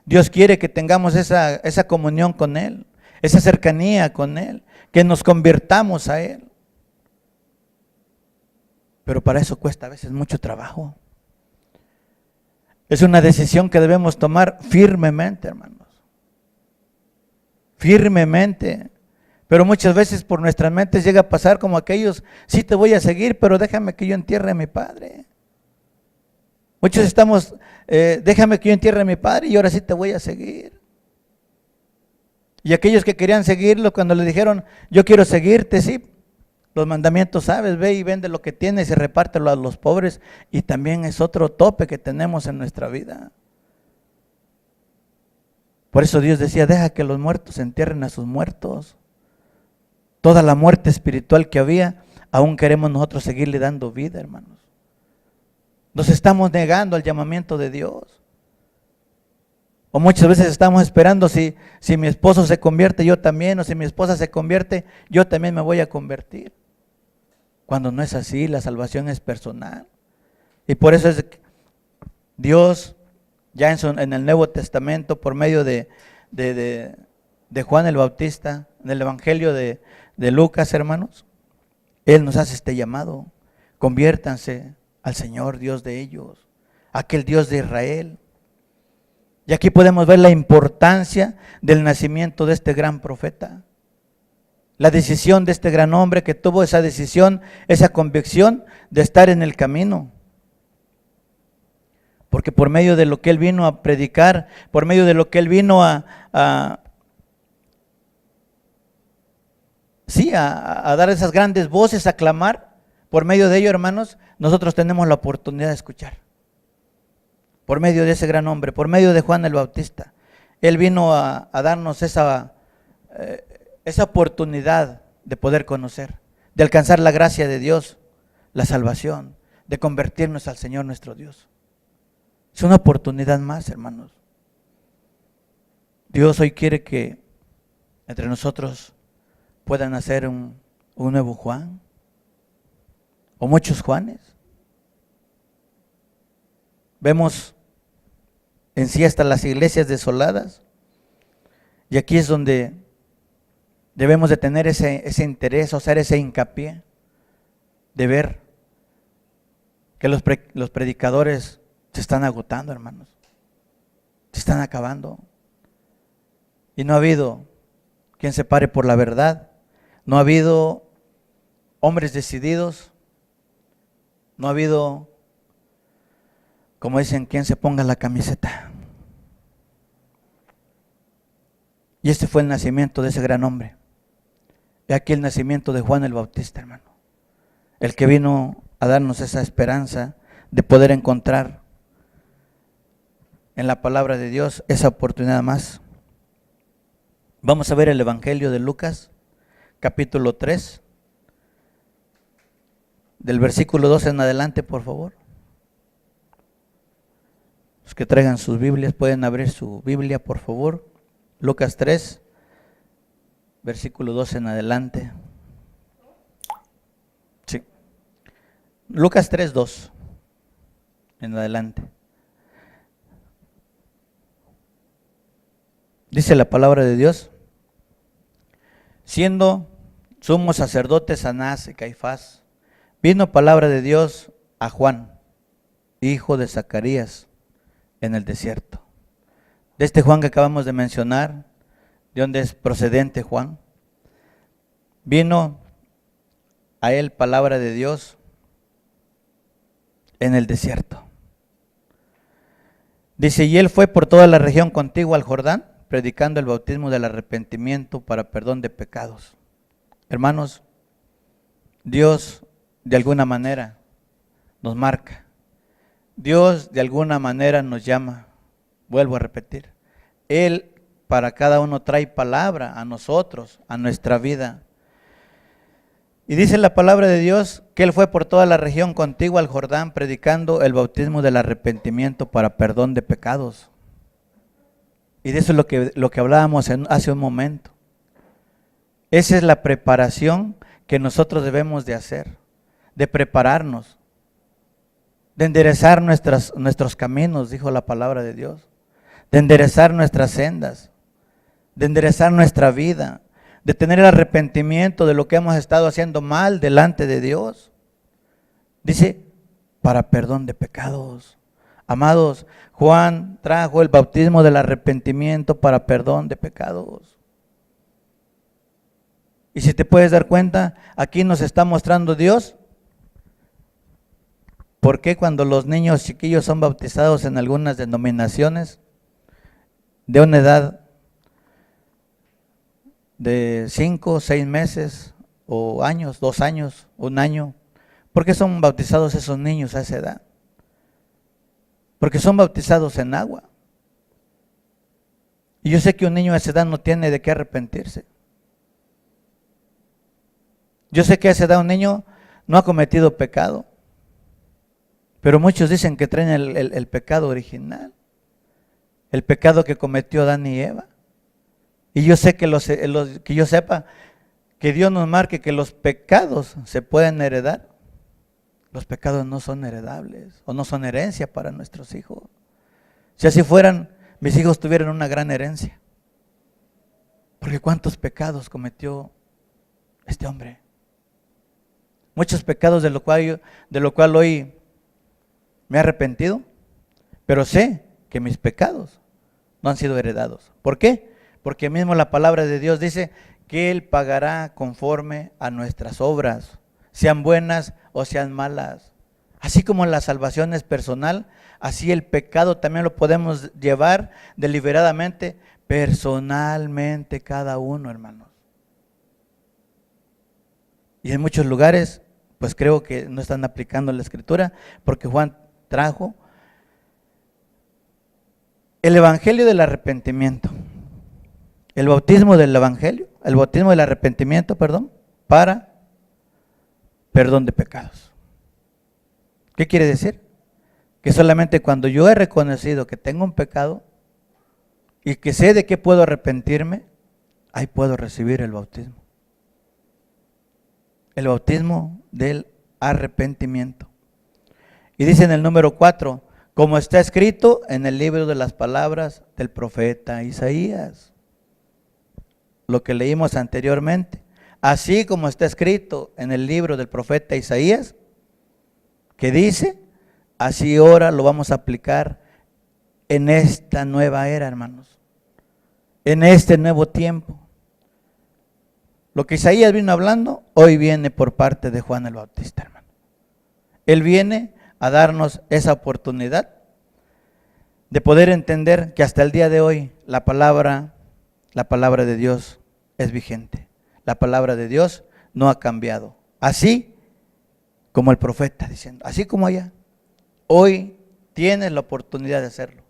Dios quiere que tengamos esa comunión con Él, esa cercanía con Él, que nos convirtamos a Él. Pero para eso cuesta a veces mucho trabajo. Es una decisión que debemos tomar firmemente, hermanos. Firmemente. Pero muchas veces por nuestras mentes llega a pasar como aquellos, sí te voy a seguir, pero déjame que yo entierre a mi padre. Muchos estamos, déjame que yo entierre a mi padre y ahora sí te voy a seguir. Y aquellos que querían seguirlo, cuando le dijeron, yo quiero seguirte, sí, los mandamientos sabes, ve y vende lo que tienes y repártelo a los pobres. Y también es otro tope que tenemos en nuestra vida. Por eso Dios decía, deja que los muertos entierren a sus muertos. Toda la muerte espiritual que había, aún queremos nosotros seguirle dando vida, hermanos. Nos estamos negando al llamamiento de Dios. O muchas veces estamos esperando si mi esposo se convierte, yo también, o si mi esposa se convierte, yo también me voy a convertir. Cuando no es así, la salvación es personal. Y por eso es Dios, ya en el Nuevo Testamento, por medio de Juan el Bautista, en el Evangelio de Lucas, hermanos, Él nos hace este llamado: conviértanse al Señor Dios de ellos, aquel Dios de Israel. Y aquí podemos ver la importancia del nacimiento de este gran profeta. La decisión de este gran hombre que tuvo esa decisión, esa convicción de estar en el camino. porque por medio de lo que Él vino a predicar, por medio de lo que Él vino a dar esas grandes voces, a clamar, por medio de ello, hermanos, nosotros tenemos la oportunidad de escuchar. Por medio de ese gran hombre, por medio de Juan el Bautista. Él vino a darnos esa oportunidad de poder conocer, de alcanzar la gracia de Dios, la salvación, de convertirnos al Señor nuestro Dios. Es una oportunidad más, hermanos. Dios hoy quiere que entre nosotros puedan hacer un nuevo Juan, o muchos Juanes. Vemos en sí hasta las iglesias desoladas, y aquí es donde debemos de tener ese interés, o hacer ese hincapié de ver que los predicadores se están agotando, hermanos, se están acabando, y no ha habido quien se pare por la verdad, no ha habido hombres decididos, no ha habido, como dicen, quien se ponga la camiseta. Y este fue el nacimiento de ese gran hombre. He aquí el nacimiento de Juan el Bautista, hermano. El que vino a darnos esa esperanza de poder encontrar en la palabra de Dios esa oportunidad más. Vamos a ver el Evangelio de Lucas, capítulo 3, del versículo 12 en adelante, por favor. Los que traigan sus Biblias pueden abrir su Biblia, por favor. Lucas 3, versículo 12 en adelante. Sí. Lucas 3, 2 en adelante. Dice la palabra de Dios: siendo sumos sacerdotes Anás y Caifás, vino palabra de Dios a Juan, hijo de Zacarías, en el desierto. De este Juan que acabamos de mencionar, de donde es procedente Juan, vino a él palabra de Dios en el desierto. Dice, y él fue por toda la región contigua al Jordán, predicando el bautismo del arrepentimiento para perdón de pecados. Hermanos, Dios de alguna manera nos marca. Dios de alguna manera nos llama. Vuelvo a repetir. Él para cada uno trae palabra a nosotros, a nuestra vida. Y dice la palabra de Dios que Él fue por toda la región contigua al Jordán, predicando el bautismo del arrepentimiento para perdón de pecados. Y de eso es lo que hablábamos hace un momento. Esa es la preparación que nosotros debemos de hacer, de prepararnos, de enderezar nuestros caminos, dijo la palabra de Dios, de enderezar nuestras sendas, de enderezar nuestra vida, de tener el arrepentimiento de lo que hemos estado haciendo mal delante de Dios. Dice, para perdón de pecados. Amados, Juan trajo el bautismo del arrepentimiento para perdón de pecados. Y si te puedes dar cuenta, aquí nos está mostrando Dios por qué cuando los niños chiquillos son bautizados en algunas denominaciones de una edad de 5, 6 meses o años, 2 años, 1 año, ¿por qué son bautizados esos niños a esa edad? Porque son bautizados en agua. Y yo sé que un niño a esa edad no tiene de qué arrepentirse. Yo sé que a esa edad un niño no ha cometido pecado. Pero muchos dicen que traen el pecado original. El pecado que cometió Adán y Eva. Y yo sé que que yo sepa que Dios nos marque que los pecados se pueden heredar. Los pecados no son heredables o no son herencia para nuestros hijos. Si así fueran, mis hijos tuvieran una gran herencia. Porque ¿cuántos pecados cometió este hombre? Muchos pecados de lo cual hoy me he arrepentido, pero sé que mis pecados no han sido heredados. ¿Por qué? Porque mismo la palabra de Dios dice que Él pagará conforme a nuestras obras, sean buenas o sean malas. Así como la salvación es personal, así el pecado también lo podemos llevar deliberadamente, personalmente cada uno, hermanos. Y en muchos lugares, pues creo que no están aplicando la Escritura, porque Juan trajo el evangelio del arrepentimiento, el bautismo del evangelio, el bautismo del arrepentimiento, para perdón de pecados. ¿Qué quiere decir? Que solamente cuando yo he reconocido que tengo un pecado y que sé de qué puedo arrepentirme, ahí puedo recibir el bautismo. El bautismo del arrepentimiento. Y dice en el número 4, como está escrito en el libro de las palabras del profeta Isaías. Lo que leímos anteriormente. Así como está escrito en el libro del profeta Isaías, que dice, así ahora lo vamos a aplicar en esta nueva era, hermanos. En este nuevo tiempo. Lo que Isaías vino hablando, hoy viene por parte de Juan el Bautista, hermano. Él viene a darnos esa oportunidad de poder entender que hasta el día de hoy la palabra de Dios es vigente. La palabra de Dios no ha cambiado. Así como el profeta diciendo, así como allá, hoy tienes la oportunidad de hacerlo.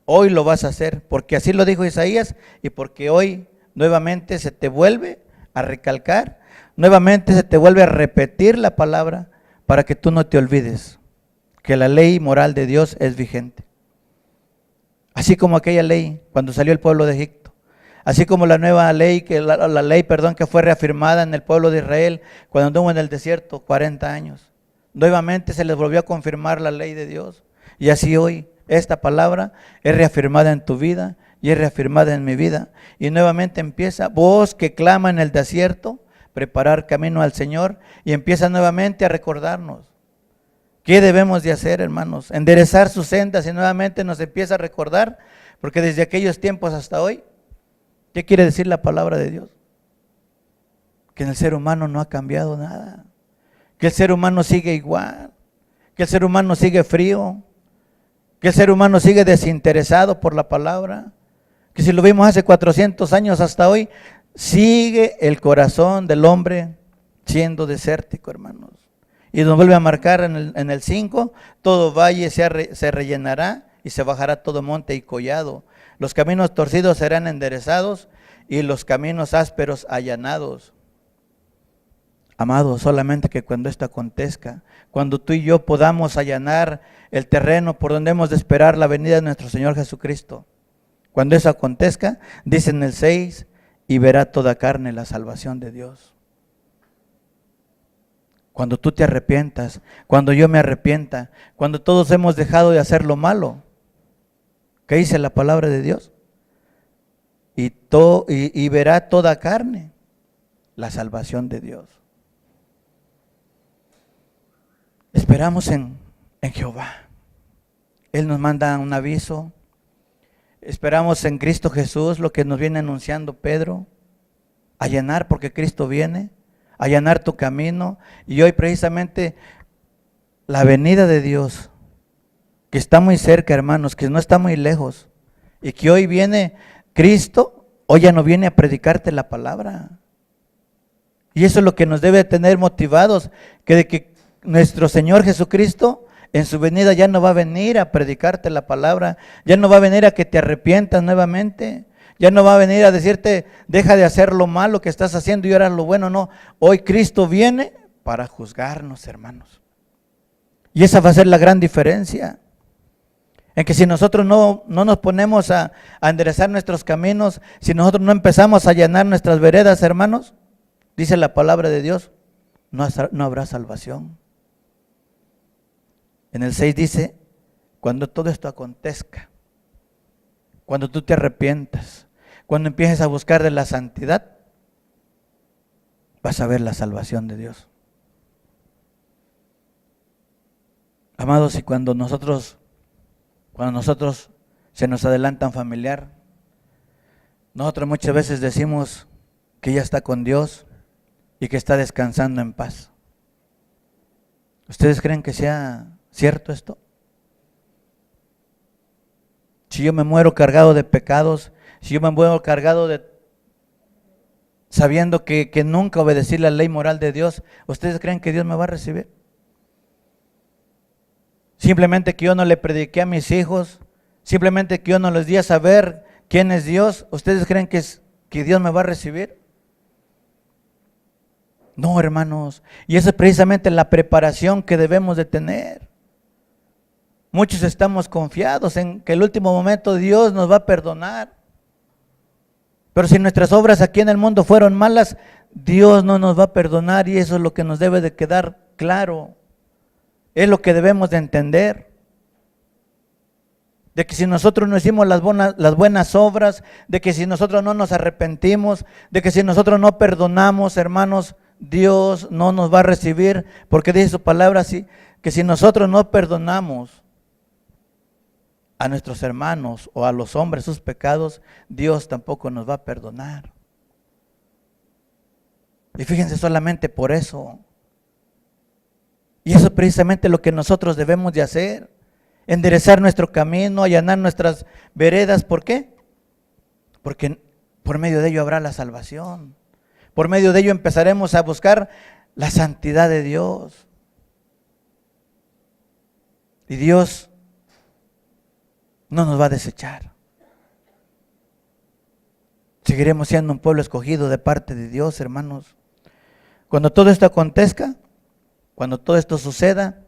Hoy lo vas a hacer, porque así lo dijo Isaías y porque hoy nuevamente se te vuelve a recalcar, nuevamente se te vuelve a repetir la palabra para que tú no te olvides que la ley moral de Dios es vigente. Así como aquella ley cuando salió el pueblo de Egipto, así como la nueva ley, que fue reafirmada en el pueblo de Israel cuando anduvo en el desierto 40 años. Nuevamente se les volvió a confirmar la ley de Dios. Y así hoy esta palabra es reafirmada en tu vida y es reafirmada en mi vida. Y nuevamente empieza, voz que clama en el desierto, preparar camino al Señor, y empieza nuevamente a recordarnos. ¿Qué debemos de hacer, hermanos? Enderezar sus sendas, y nuevamente nos empieza a recordar, porque desde aquellos tiempos hasta hoy, ¿qué quiere decir la palabra de Dios? Que en el ser humano no ha cambiado nada, que el ser humano sigue igual, que el ser humano sigue frío, que el ser humano sigue desinteresado por la palabra, que si lo vimos hace 400 años hasta hoy, sigue el corazón del hombre siendo desértico, hermanos. Y nos vuelve a marcar en el 5, todo valle se rellenará y se bajará todo monte y collado. Los caminos torcidos serán enderezados y los caminos ásperos allanados. Amados, solamente que cuando esto acontezca, cuando tú y yo podamos allanar el terreno por donde hemos de esperar la venida de nuestro Señor Jesucristo, cuando eso acontezca, dice en el 6, y verá toda carne la salvación de Dios. Cuando tú te arrepientas, cuando yo me arrepienta, cuando todos hemos dejado de hacer lo malo, ¿qué dice la palabra de Dios? Y verá toda carne la salvación de Dios. Esperamos en Jehová. Él nos manda un aviso. Esperamos en Cristo Jesús, lo que nos viene anunciando Pedro, allanar porque Cristo viene, allanar tu camino. Y hoy precisamente la venida de Dios, que está muy cerca, hermanos, que no está muy lejos, y que hoy viene Cristo, hoy ya no viene a predicarte la palabra. Y eso es lo que nos debe tener motivados, que de que nuestro Señor Jesucristo en su venida ya no va a venir a predicarte la palabra, ya no va a venir a que te arrepientas nuevamente, ya no va a venir a decirte, deja de hacer lo malo que estás haciendo y ahora lo bueno. No, hoy Cristo viene para juzgarnos, hermanos. Y esa va a ser la gran diferencia, en que si nosotros no nos ponemos a enderezar nuestros caminos, si nosotros no empezamos a allanar nuestras veredas, hermanos, dice la palabra de Dios, no habrá salvación. En el 6 dice, cuando todo esto acontezca, cuando tú te arrepientas, cuando empieces a buscar de la santidad, vas a ver la salvación de Dios. Amados, y cuando nosotros se nos adelanta un familiar, nosotros muchas veces decimos que ya está con Dios y que está descansando en paz. ¿Ustedes creen que sea cierto esto? Si yo me muero cargado de pecados, si yo me muero cargado de sabiendo que nunca obedecí la ley moral de Dios, ¿ustedes creen que Dios me va a recibir? Simplemente que yo no le prediqué a mis hijos, simplemente que yo no les di a saber quién es Dios, ¿ustedes creen que Dios me va a recibir? No, hermanos, y esa es precisamente la preparación que debemos de tener. Muchos estamos confiados en que el último momento Dios nos va a perdonar. Pero si nuestras obras aquí en el mundo fueron malas, Dios no nos va a perdonar, y eso es lo que nos debe de quedar claro. Es lo que debemos de entender. De que si nosotros no hicimos las buenas obras, de que si nosotros no nos arrepentimos, de que si nosotros no perdonamos, hermanos, Dios no nos va a recibir, porque dice su palabra así, que si nosotros no perdonamos a nuestros hermanos o a los hombres sus pecados, Dios tampoco nos va a perdonar. Y fíjense, solamente por eso. Y eso es precisamente lo que nosotros debemos de hacer, enderezar nuestro camino, allanar nuestras veredas. ¿Por qué? Porque por medio de ello habrá la salvación. Por medio de ello empezaremos a buscar la santidad de Dios. Y Dios no nos va a desechar. Seguiremos siendo un pueblo escogido de parte de Dios, hermanos. Cuando todo esto acontezca, cuando todo esto suceda,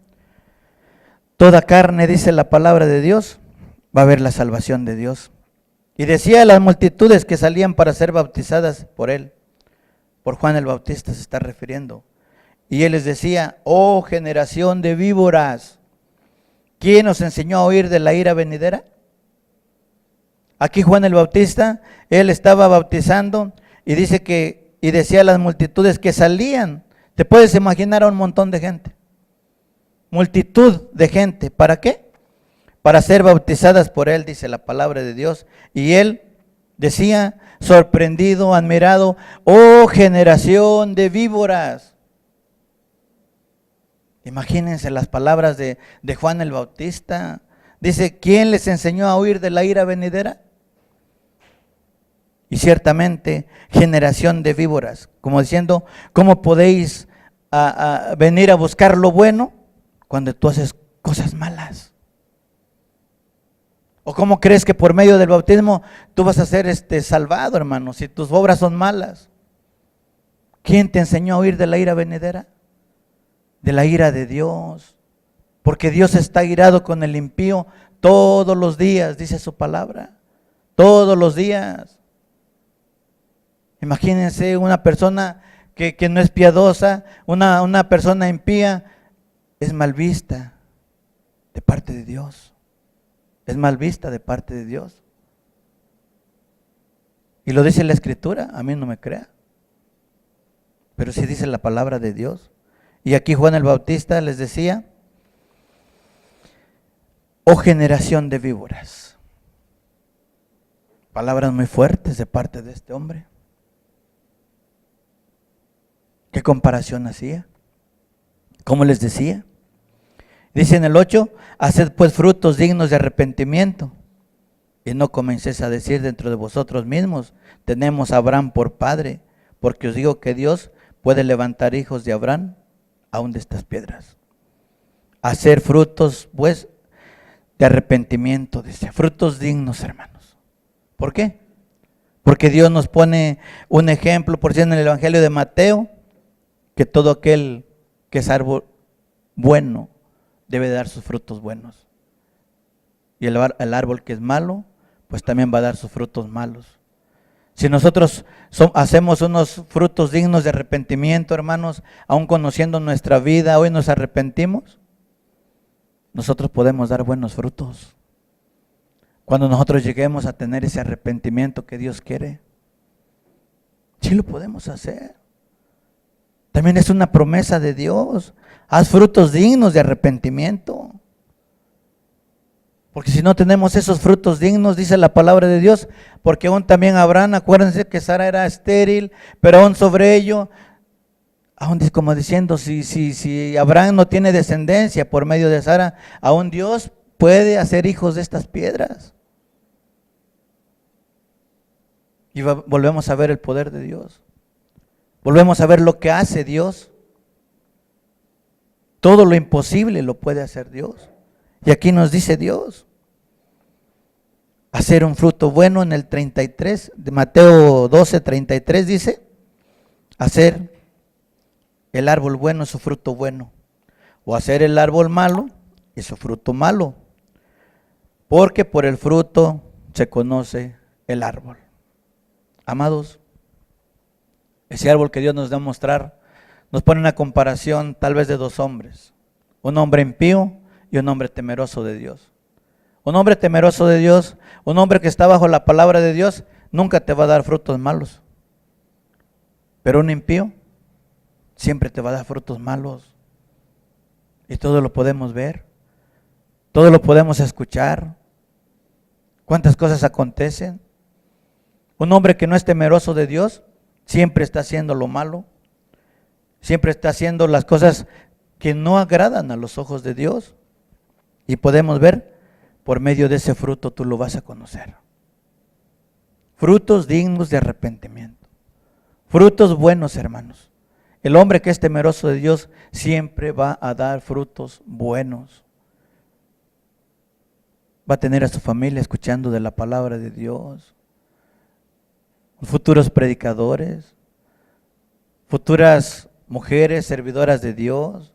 toda carne, dice la palabra de Dios, va a haber la salvación de Dios. Y decía a las multitudes que salían para ser bautizadas por él, por Juan el Bautista se está refiriendo. Y él les decía: oh generación de víboras, ¿quién os enseñó a huir de la ira venidera? Aquí Juan el Bautista, él estaba bautizando y dice y decía a las multitudes que salían. Te puedes imaginar a un montón de gente, multitud de gente. ¿Para qué? Para ser bautizadas por él, dice la palabra de Dios. Y él decía, sorprendido, admirado: oh generación de víboras. Imagínense las palabras de Juan el Bautista. Dice: ¿quién les enseñó a huir de la ira venidera? Y ciertamente, generación de víboras, como diciendo, ¿cómo podéis venir a buscar lo bueno cuando tú haces cosas malas? ¿O cómo crees que por medio del bautismo tú vas a ser salvado, hermano, si tus obras son malas? ¿Quién te enseñó a huir de la ira venidera? De la ira de Dios. Porque Dios está irado con el impío todos los días, dice su palabra. Todos los días. Imagínense una persona que no es piadosa, una persona impía, es mal vista de parte de Dios. Es mal vista de parte de Dios. Y lo dice la Escritura, a mí no me crea. Pero sí dice la palabra de Dios. Y aquí Juan el Bautista les decía: oh generación de víboras. Palabras muy fuertes de parte de este hombre. ¿Qué comparación hacía? ¿Cómo les decía? Dice en el 8, haced pues frutos dignos de arrepentimiento, y no comencéis a decir dentro de vosotros mismos: tenemos a Abraham por padre, porque os digo que Dios puede levantar hijos de Abraham aún de estas piedras. Hacer frutos pues de arrepentimiento, dice, frutos dignos, hermanos. ¿Por qué? Porque Dios nos pone un ejemplo, por ejemplo, en el Evangelio de Mateo, que todo aquel que es árbol bueno debe dar sus frutos buenos. Y el árbol que es malo, pues también va a dar sus frutos malos. Si nosotros hacemos unos frutos dignos de arrepentimiento, hermanos, aún conociendo nuestra vida, hoy nos arrepentimos, nosotros podemos dar buenos frutos. Cuando nosotros lleguemos a tener ese arrepentimiento que Dios quiere, sí lo podemos hacer. También es una promesa de Dios. Haz frutos dignos de arrepentimiento. Porque si no tenemos esos frutos dignos, dice la palabra de Dios, porque aún también Abraham, acuérdense que Sara era estéril, pero aún sobre ello, Aún como diciendo, si Abraham no tiene descendencia por medio de Sara, aún Dios puede hacer hijos de estas piedras. Y volvemos a ver el poder de Dios. Volvemos a ver lo que hace Dios. Todo lo imposible lo puede hacer Dios. Y aquí nos dice Dios, hacer un fruto bueno en el 33, de Mateo 12, 33 dice, hacer el árbol bueno su fruto bueno, o hacer el árbol malo y su fruto malo, porque por el fruto se conoce el árbol. Amados, ese árbol que Dios nos da a mostrar, nos pone una comparación tal vez de dos hombres, un hombre impío y un hombre temeroso de Dios. Un hombre temeroso de Dios, un hombre que está bajo la palabra de Dios, nunca te va a dar frutos malos. Pero un impío siempre te va a dar frutos malos. Y todo lo podemos ver, todo lo podemos escuchar. ¿Cuántas cosas acontecen? Un hombre que no es temeroso de Dios, siempre está haciendo lo malo, siempre está haciendo las cosas que no agradan a los ojos de Dios. Y podemos ver, por medio de ese fruto tú lo vas a conocer. Frutos dignos de arrepentimiento. Frutos buenos, hermanos. El hombre que es temeroso de Dios siempre va a dar frutos buenos. Va a tener a su familia escuchando de la palabra de Dios. Futuros predicadores. Futuras mujeres servidoras de Dios.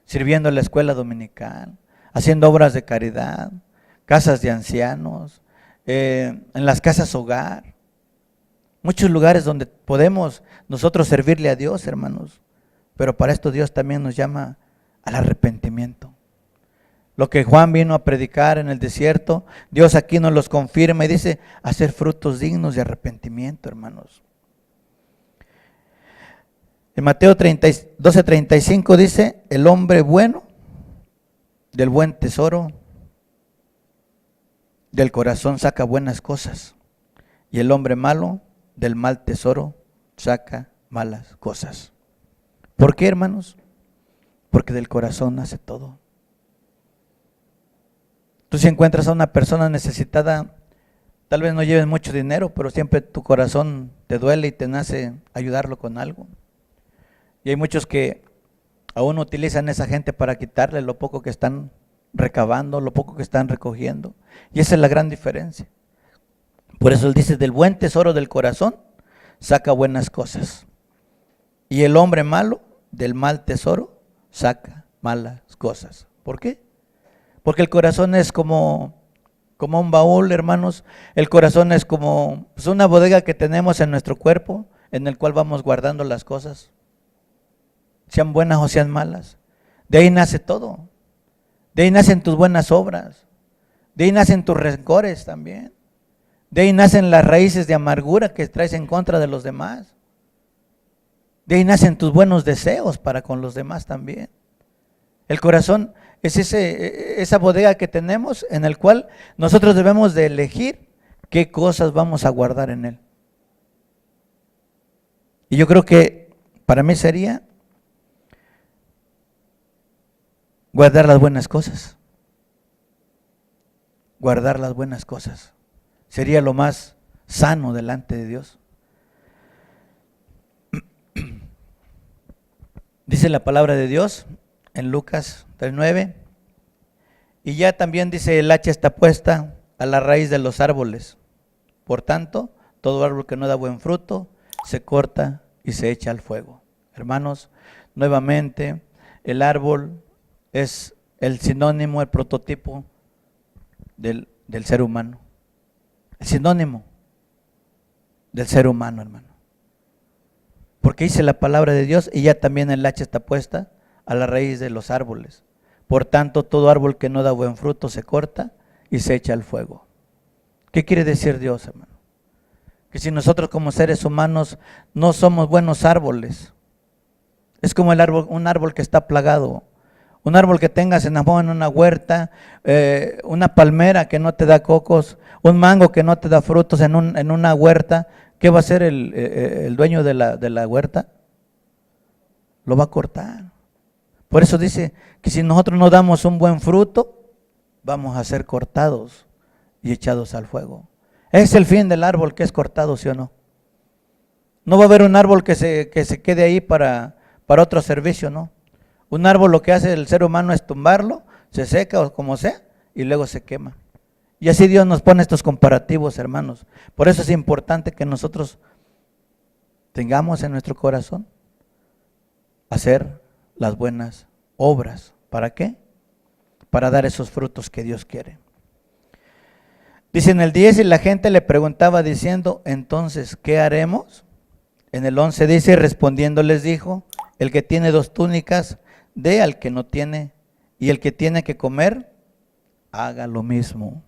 Sirviendo en la escuela dominical. Haciendo obras de caridad. Casas de ancianos. En las casas hogar. Muchos lugares donde podemos nosotros servirle a Dios, hermanos. Pero para esto Dios también nos llama al arrepentimiento. Lo que Juan vino a predicar en el desierto, Dios aquí nos los confirma y dice, hacer frutos dignos de arrepentimiento, hermanos. En Mateo 12:35 dice, el hombre bueno, del buen tesoro, del corazón saca buenas cosas. Y el hombre malo, del mal tesoro, saca malas cosas. ¿Por qué, hermanos? Porque del corazón nace todo. Tú si encuentras a una persona necesitada, tal vez no lleves mucho dinero, pero siempre tu corazón te duele y te nace ayudarlo con algo. Y hay muchos que aún utilizan a esa gente para quitarle lo poco que están recabando, lo poco que están recogiendo. Y esa es la gran diferencia. Por eso él dice, del buen tesoro del corazón, saca buenas cosas. Y el hombre malo, del mal tesoro, saca malas cosas. ¿Por qué? Porque el corazón es como un baúl, hermanos. El corazón es como una bodega que tenemos en nuestro cuerpo, en el cual vamos guardando las cosas, sean buenas o sean malas. De ahí nace todo. De ahí nacen tus buenas obras. De ahí nacen tus rencores también. De ahí nacen las raíces de amargura que traes en contra de los demás. De ahí nacen tus buenos deseos para con los demás también. El corazón es esa bodega que tenemos en el cual nosotros debemos de elegir qué cosas vamos a guardar en él. Y yo creo que para mí sería guardar las buenas cosas. Guardar las buenas cosas. Sería lo más sano delante de Dios. Dice la palabra de Dios en Lucas 3:9. Y ya también dice, el hacha está puesta a la raíz de los árboles. Por tanto, todo árbol que no da buen fruto se corta y se echa al fuego. Hermanos, nuevamente, el árbol es el sinónimo, el prototipo del ser humano. El sinónimo del ser humano, hermano. Porque dice la palabra de Dios, y ya también el hacha está puesta a la raíz de los árboles. Por tanto, todo árbol que no da buen fruto se corta y se echa al fuego. ¿Qué quiere decir Dios, hermano? Que si nosotros como seres humanos no somos buenos árboles, es como un árbol que está plagado. Un árbol que tengas en una huerta, una palmera que no te da cocos, un mango que no te da frutos en una huerta. ¿Qué va a hacer el dueño de la huerta? lo va a cortar. Por eso dice que si nosotros no damos un buen fruto, vamos a ser cortados y echados al fuego. Es el fin del árbol que es cortado, ¿sí o no? No va a haber un árbol que se quede ahí para otro servicio, ¿no? Un árbol lo que hace el ser humano es tumbarlo, se seca o como sea, y luego se quema. Y así Dios nos pone estos comparativos, hermanos. Por eso es importante que nosotros tengamos en nuestro corazón hacer las buenas obras. ¿Para qué? Para dar esos frutos que Dios quiere. Dice en el 10, y la gente le preguntaba diciendo, entonces, ¿qué haremos? En el 11 dice, respondiendo les dijo, el que tiene 2 túnicas, dé al que no tiene, y el que tiene que comer, haga lo mismo.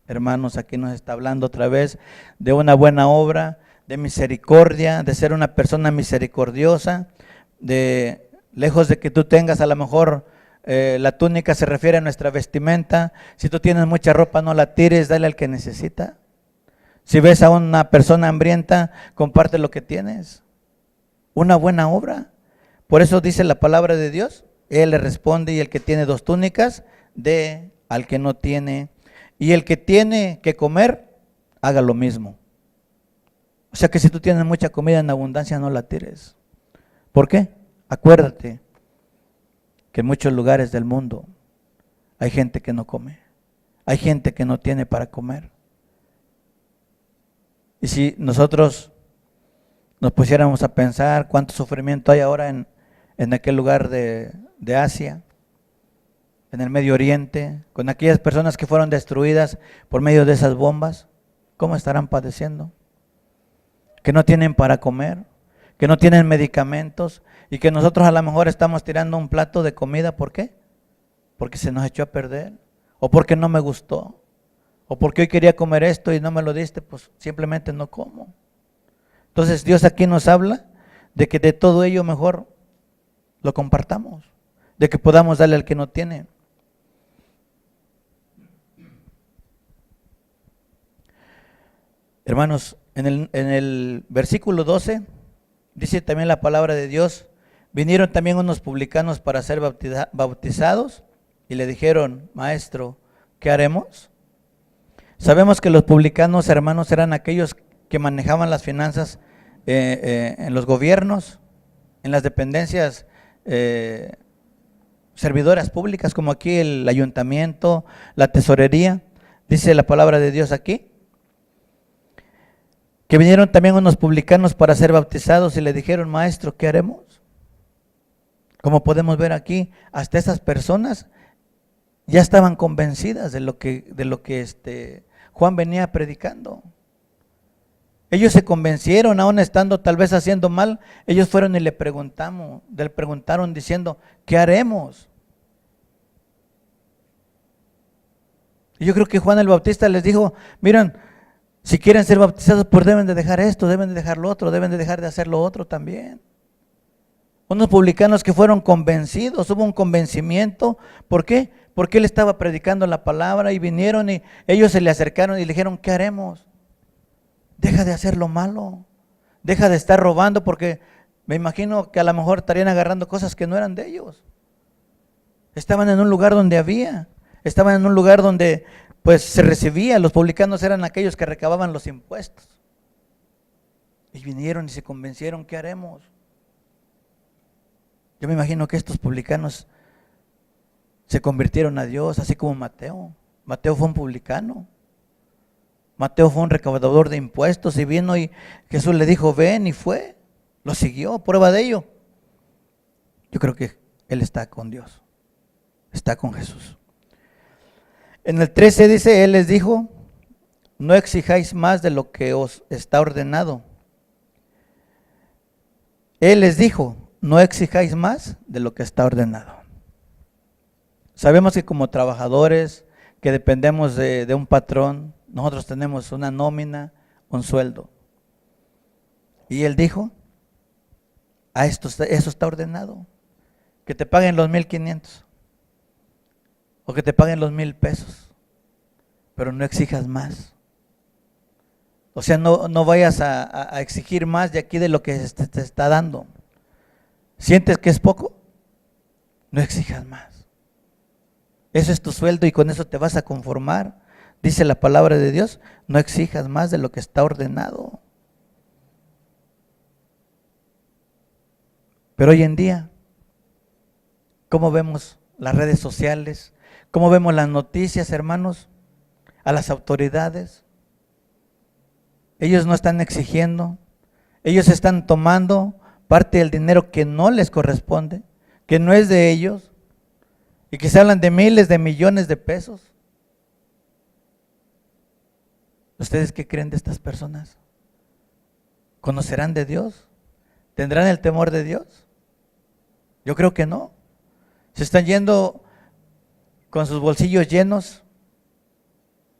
Hermanos, aquí nos está hablando otra vez de una buena obra, de misericordia, de ser una persona misericordiosa, de lejos de que tú tengas a lo mejor la túnica se refiere a nuestra vestimenta. Si tú tienes mucha ropa, no la tires, dale al que necesita. Si ves a una persona hambrienta, comparte lo que tienes. Una buena obra. Por eso dice la palabra de Dios, Él le responde, y el que tiene 2 túnicas, dé al que no tiene, y el que tiene que comer, haga lo mismo. O sea que si tú tienes mucha comida en abundancia, no la tires. ¿Por qué? Acuérdate que en muchos lugares del mundo hay gente que no come, hay gente que no tiene para comer. Y si nosotros nos pusiéramos a pensar cuánto sufrimiento hay ahora en aquel lugar de Asia, en el Medio Oriente, con aquellas personas que fueron destruidas por medio de esas bombas, ¿cómo estarán padeciendo? Que no tienen para comer, que no tienen medicamentos, y que nosotros a lo mejor estamos tirando un plato de comida. ¿Por qué? Porque se nos echó a perder, o porque no me gustó, o porque hoy quería comer esto y no me lo diste, pues simplemente no como. Entonces Dios aquí nos habla de que de todo ello mejor lo compartamos, de que podamos darle al que no tiene. Hermanos, en el versículo 12 dice también la palabra de Dios, vinieron también unos publicanos para ser bautizados y le dijeron, maestro, ¿qué haremos? Sabemos que los publicanos, hermanos, eran aquellos que manejaban las finanzas en los gobiernos, en las dependencias servidoras públicas, como aquí el ayuntamiento, la tesorería. Dice la palabra de Dios aquí, que vinieron también unos publicanos para ser bautizados y le dijeron, maestro, ¿qué haremos? Como podemos ver aquí, hasta esas personas ya estaban convencidas de lo que Juan venía predicando. Ellos se convencieron, aún estando tal vez haciendo mal, ellos fueron y le preguntaron diciendo, ¿qué haremos? Y yo creo que Juan el Bautista les dijo, miren, si quieren ser bautizados, pues deben de dejar esto, deben de dejar lo otro, deben de dejar de hacer lo otro también. Unos publicanos que fueron convencidos, hubo un convencimiento. ¿Por qué? Porque él estaba predicando la palabra y vinieron y ellos se le acercaron y le dijeron, ¿qué haremos? Deja de hacer lo malo, deja de estar robando, porque me imagino que a lo mejor estarían agarrando cosas que no eran de ellos. Estaban en un lugar donde estaban en un lugar donde pues se recibía. Los publicanos eran aquellos que recababan los impuestos. Y vinieron y se convencieron, ¿qué haremos? Yo me imagino que estos publicanos se convirtieron a Dios, así como Mateo. Mateo fue un publicano. Mateo fue un recaudador de impuestos y vino y Jesús le dijo, ven, y fue. Lo siguió, prueba de ello. Yo creo que él está con Dios, está con Jesús. En el 13 dice, él les dijo, no exijáis más de lo que os está ordenado. Él les dijo, no exijáis más de lo que está ordenado. Sabemos que como trabajadores que dependemos de un patrón, nosotros tenemos una nómina, un sueldo. Y él dijo, eso está ordenado, que te paguen los 1,500 o que te paguen los 1,000 pesos, pero no exijas más. O sea, no vayas a exigir más de aquí de lo que te está dando. ¿Sientes que es poco? No exijas más. Eso es tu sueldo y con eso te vas a conformar. Dice la palabra de Dios, no exijas más de lo que está ordenado. Pero hoy en día, ¿cómo vemos las redes sociales? ¿Cómo vemos las noticias, hermanos? A las autoridades. Ellos no están exigiendo, ellos están tomando parte del dinero que no les corresponde, que no es de ellos, y que se hablan de miles de millones de pesos. ¿Ustedes qué creen de estas personas? ¿Conocerán de Dios? ¿Tendrán el temor de Dios? Yo creo que no. Se están yendo con sus bolsillos llenos,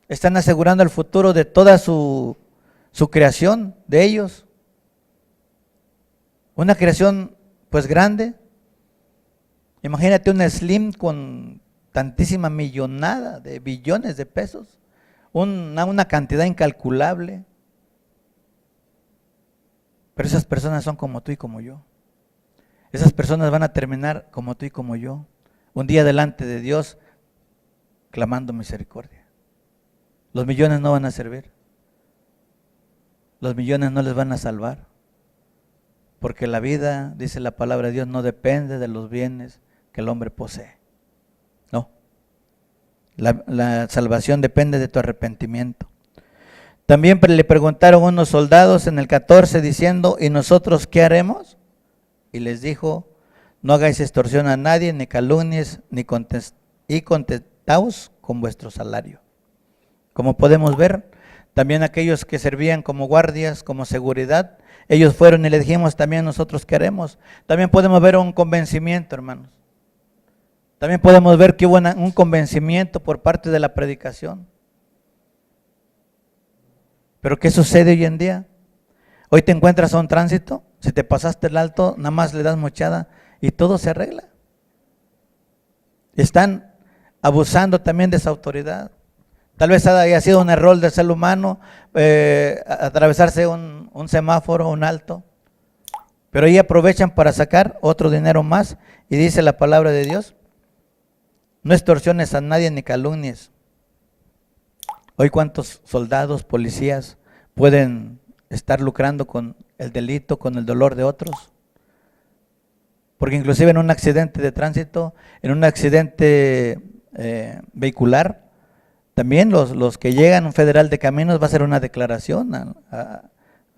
están asegurando el futuro de toda su creación, de ellos. Una creación pues grande. Imagínate una Slim con tantísima millonada de billones de pesos, una cantidad incalculable. Pero esas personas son como tú y como yo. Esas personas van a terminar como tú y como yo, un día delante de Dios, clamando misericordia. Los millones no van a servir. Los millones no les van a salvar. Porque la vida, dice la palabra de Dios, no depende de los bienes que el hombre posee. No. La salvación depende de tu arrepentimiento. También le preguntaron unos soldados en el 14 diciendo, ¿y nosotros qué haremos? Y les dijo, no hagáis extorsión a nadie, ni calumnies, y contentaos con vuestro salario. Como podemos ver, también aquellos que servían como guardias, como seguridad, ellos fueron y le dijimos también nosotros qué haremos. También podemos ver un convencimiento, hermanos. También podemos ver que hubo un convencimiento por parte de la predicación. Pero ¿qué sucede hoy en día? Hoy te encuentras a un tránsito, si te pasaste el alto, nada más le das mochada y todo se arregla. Están abusando también de esa autoridad. Tal vez haya sido un error del ser humano atravesarse un semáforo, un alto, pero ahí aprovechan para sacar otro dinero más y dice la palabra de Dios, no extorsiones a nadie ni calumnies. Hoy cuántos soldados, policías pueden estar lucrando con el delito, con el dolor de otros. Porque inclusive en un accidente de tránsito, en un accidente vehicular, también los que llegan a un federal de caminos va a hacer una declaración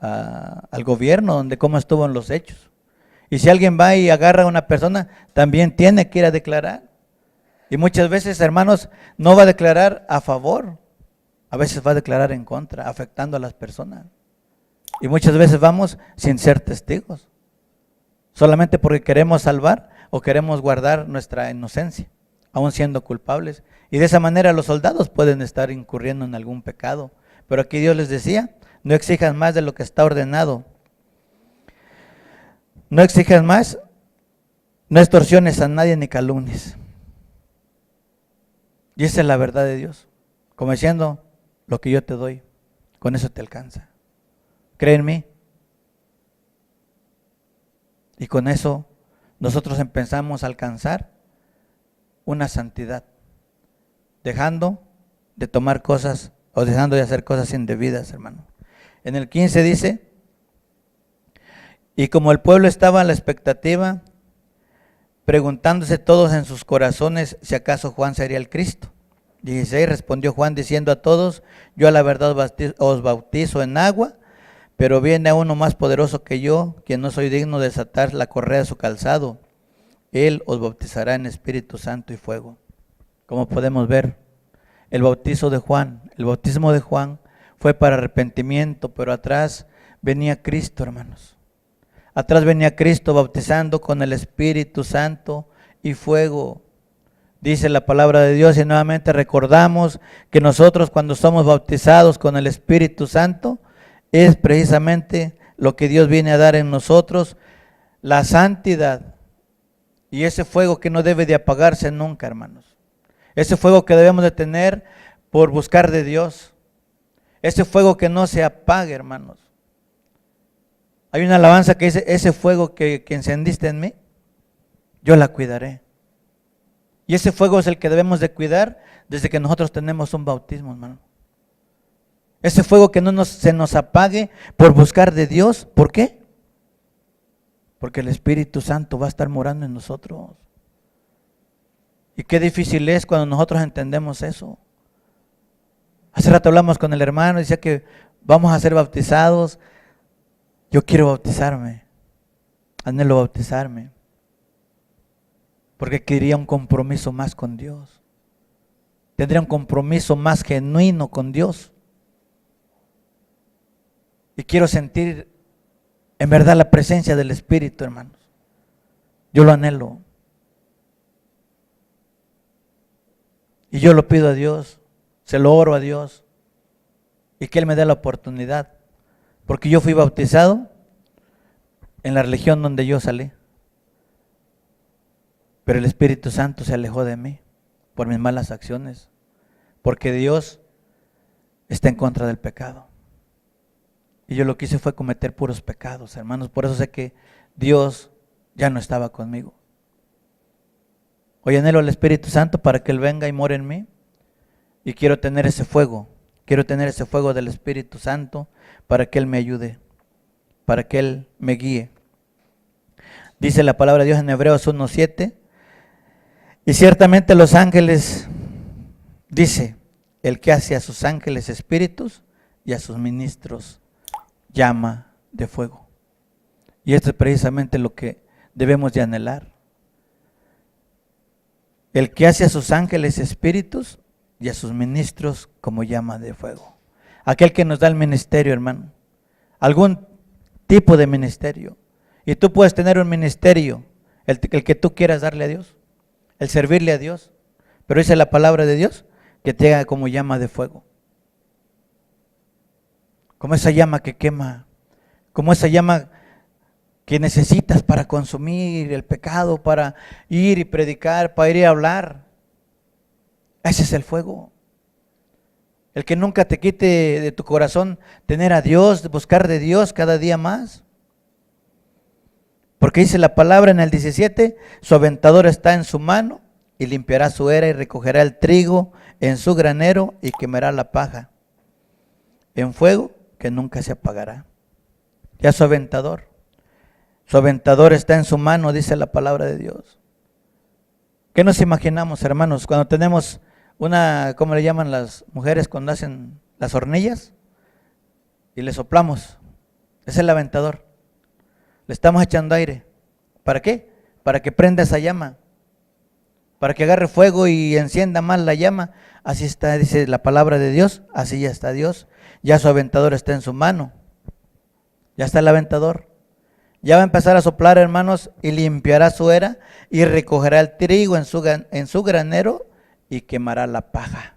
al gobierno donde cómo estuvo en los hechos. Y si alguien va y agarra a una persona, también tiene que ir a declarar. Y muchas veces, hermanos, no va a declarar a favor, a veces va a declarar en contra, afectando a las personas. Y muchas veces vamos sin ser testigos, solamente porque queremos salvar o queremos guardar nuestra inocencia, aún siendo culpables. Y de esa manera los soldados pueden estar incurriendo en algún pecado. Pero aquí Dios les decía, no exijas más de lo que está ordenado. No exijas más, no extorsiones a nadie ni calumnies. Y esa es la verdad de Dios. Como diciendo, lo que yo te doy, con eso te alcanza. Cree en mí. Y con eso nosotros empezamos a alcanzar una santidad, dejando de tomar cosas o dejando de hacer cosas indebidas, hermano. En el 15 dice, y como el pueblo estaba a la expectativa, preguntándose todos en sus corazones si acaso Juan sería el Cristo. 16, respondió Juan diciendo a todos, yo a la verdad os bautizo en agua, pero viene uno más poderoso que yo, quien no soy digno de desatar la correa de su calzado. Él os bautizará en Espíritu Santo y fuego. Como podemos ver, el bautizo de Juan, el bautismo de Juan fue para arrepentimiento, pero atrás venía Cristo, hermanos. Atrás venía Cristo bautizando con el Espíritu Santo y fuego. Dice la palabra de Dios y nuevamente recordamos que nosotros cuando somos bautizados con el Espíritu Santo es precisamente lo que Dios viene a dar en nosotros, la santidad. Y ese fuego que no debe de apagarse nunca, hermanos. Ese fuego que debemos de tener por buscar de Dios. Ese fuego que no se apague, hermanos. Hay una alabanza que dice, ese fuego que encendiste en mí, yo la cuidaré. Y ese fuego es el que debemos de cuidar desde que nosotros tenemos un bautismo, hermano. Ese fuego que no se nos apague por buscar de Dios. ¿Por qué? Porque el Espíritu Santo va a estar morando en nosotros. Y qué difícil es cuando nosotros entendemos eso. Hace rato hablamos con el hermano, decía que vamos a ser bautizados. Yo quiero bautizarme, anhelo bautizarme, porque quería un compromiso más con Dios. Tendría un compromiso más genuino con Dios. Y quiero sentir en verdad la presencia del Espíritu, hermanos. Yo lo anhelo. Y yo lo pido a Dios, se lo oro a Dios, y que Él me dé la oportunidad. Porque yo fui bautizado en la religión donde yo salí. Pero el Espíritu Santo se alejó de mí por mis malas acciones. Porque Dios está en contra del pecado. Y yo lo que hice fue cometer puros pecados, hermanos. Por eso sé que Dios ya no estaba conmigo. Hoy anhelo al Espíritu Santo para que Él venga y more en mí. Y quiero tener ese fuego. Quiero tener ese fuego del Espíritu Santo para que Él me ayude, para que Él me guíe. Dice la palabra de Dios en Hebreos 1:7. Y ciertamente los ángeles, dice, el que hace a sus ángeles espíritus y a sus ministros llama de fuego. Y esto es precisamente lo que debemos de anhelar. El que hace a sus ángeles espíritus y a sus ministros como llama de fuego. Aquel que nos da el ministerio, hermano. Algún tipo de ministerio. Y tú puedes tener un ministerio, el que tú quieras darle a Dios, el servirle a Dios. Pero dice la palabra de Dios que te haga como llama de fuego. Como esa llama que quema, como esa llama que necesitas para consumir el pecado, para ir y predicar, para ir y hablar. Ese es el fuego. El que nunca te quite de tu corazón tener a Dios, buscar de Dios cada día más. Porque dice la palabra en el 17, su aventador está en su mano y limpiará su era y recogerá el trigo en su granero y quemará la paja en fuego que nunca se apagará. Ya su aventador está en su mano, dice la palabra de Dios. ¿Qué nos imaginamos, hermanos, cuando tenemos ¿cómo le llaman las mujeres cuando hacen las hornillas? Y le soplamos. Es el aventador. Le estamos echando aire. ¿Para qué? Para que prenda esa llama. Para que agarre fuego y encienda más la llama. Así está, dice la palabra de Dios. Así ya está Dios. Ya su aventador está en su mano. Ya está el aventador. Ya va a empezar a soplar, hermanos, y limpiará su era y recogerá el trigo en su granero y quemará la paja.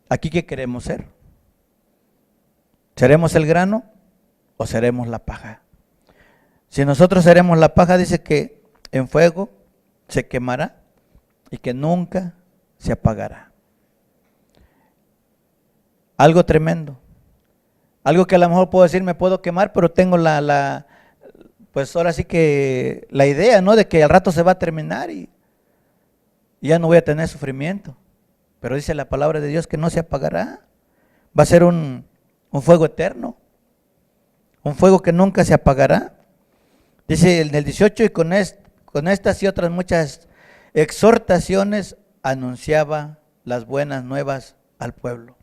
¿Aquí qué queremos ser? ¿Seremos el grano o seremos la paja? Si nosotros seremos la paja, dice que en fuego se quemará y que nunca se apagará. Algo tremendo. Algo que a lo mejor puedo decir, me puedo quemar, pero tengo pues ahora sí que la idea, ¿no? De que al rato se va a terminar y ya no voy a tener sufrimiento. Pero dice la palabra de Dios que no se apagará. Va a ser un fuego eterno. Un fuego que nunca se apagará. Dice en el 18, y con estas y otras muchas exhortaciones anunciaba las buenas nuevas al pueblo.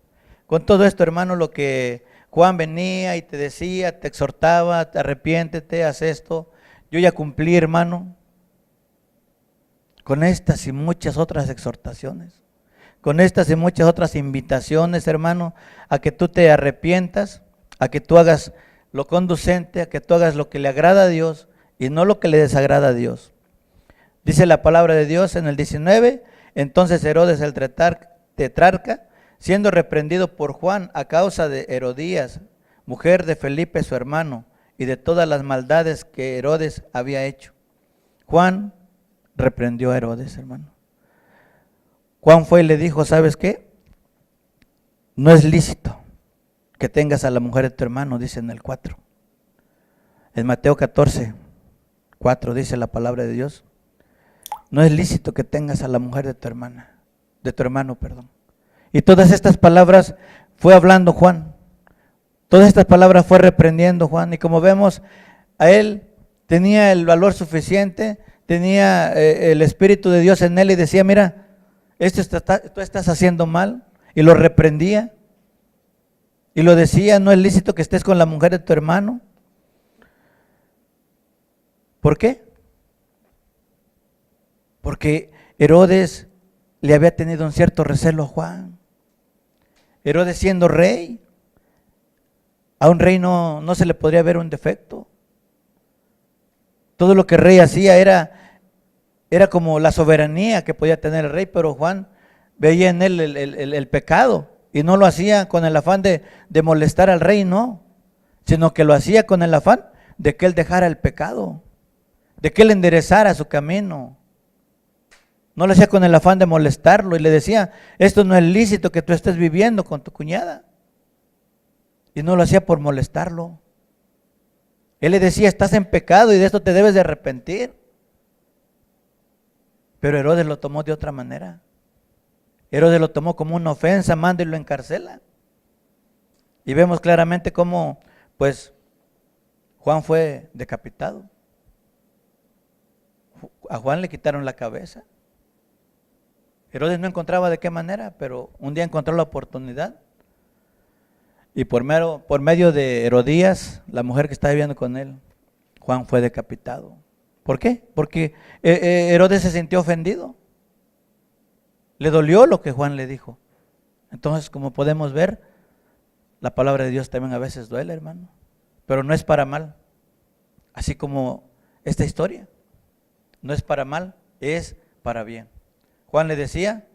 Con todo esto, hermano, lo que Juan venía y te decía, te exhortaba, te arrepiéntete, haz esto. Yo ya cumplí, hermano, con estas y muchas otras exhortaciones, con estas y muchas otras invitaciones, hermano, a que tú te arrepientas, a que tú hagas lo conducente, a que tú hagas lo que le agrada a Dios y no lo que le desagrada a Dios. Dice la palabra de Dios en el 19, entonces Herodes el tetrarca, siendo reprendido por Juan a causa de Herodías, mujer de Felipe su hermano, y de todas las maldades que Herodes había hecho. Juan reprendió a Herodes, hermano. Juan fue y le dijo, ¿sabes qué? No es lícito que tengas a la mujer de tu hermano, dice en el 4. En Mateo 14, 4 dice la palabra de Dios: no es lícito que tengas a la mujer de tu hermana, de tu hermano, perdón. Y todas estas palabras fue hablando Juan. Todas estas palabras fue reprendiendo Juan. Y como vemos, a él tenía el valor suficiente, tenía el Espíritu de Dios en él y decía: mira, tú estás haciendo mal. Y lo reprendía. Y lo decía: no es lícito que estés con la mujer de tu hermano. ¿Por qué? Porque Herodes le había tenido un cierto recelo a Juan. Herodes, siendo rey, a un rey no se le podría ver un defecto. Todo lo que el rey hacía era como la soberanía que podía tener el rey, pero Juan veía en él el pecado, y no lo hacía con el afán de molestar al rey, no, sino que lo hacía con el afán de que él dejara el pecado, de que él enderezara su camino. No lo hacía con el afán de molestarlo, y le decía: esto no es lícito que tú estés viviendo con tu cuñada. Y no lo hacía por molestarlo. Él le decía: estás en pecado y de esto te debes de arrepentir. Pero Herodes lo tomó de otra manera. Herodes lo tomó como una ofensa, manda y lo encarcela. Y vemos claramente cómo, pues, Juan fue decapitado. A Juan le quitaron la cabeza. Herodes no encontraba de qué manera, pero un día encontró la oportunidad. Y por medio de Herodías, la mujer que estaba viviendo con él, Juan fue decapitado. ¿Por qué? Porque Herodes se sintió ofendido. Le dolió lo que Juan le dijo. Entonces, como podemos ver, la palabra de Dios también a veces duele, hermano. Pero no es para mal. Así como esta historia. No es para mal, es para bien. Juan le decía: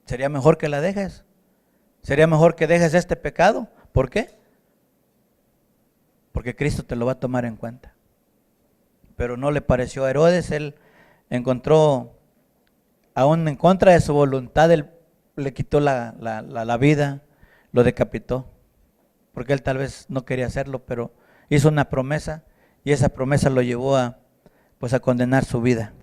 sería mejor que la dejes. Sería mejor que dejes este pecado. ¿Por qué? Porque Cristo te lo va a tomar en cuenta. Pero no le pareció a Herodes. Él encontró, aún en contra de su voluntad, él le quitó la vida, lo decapitó. Porque él tal vez no quería hacerlo, pero hizo una promesa, y esa promesa lo llevó a condenar su vida.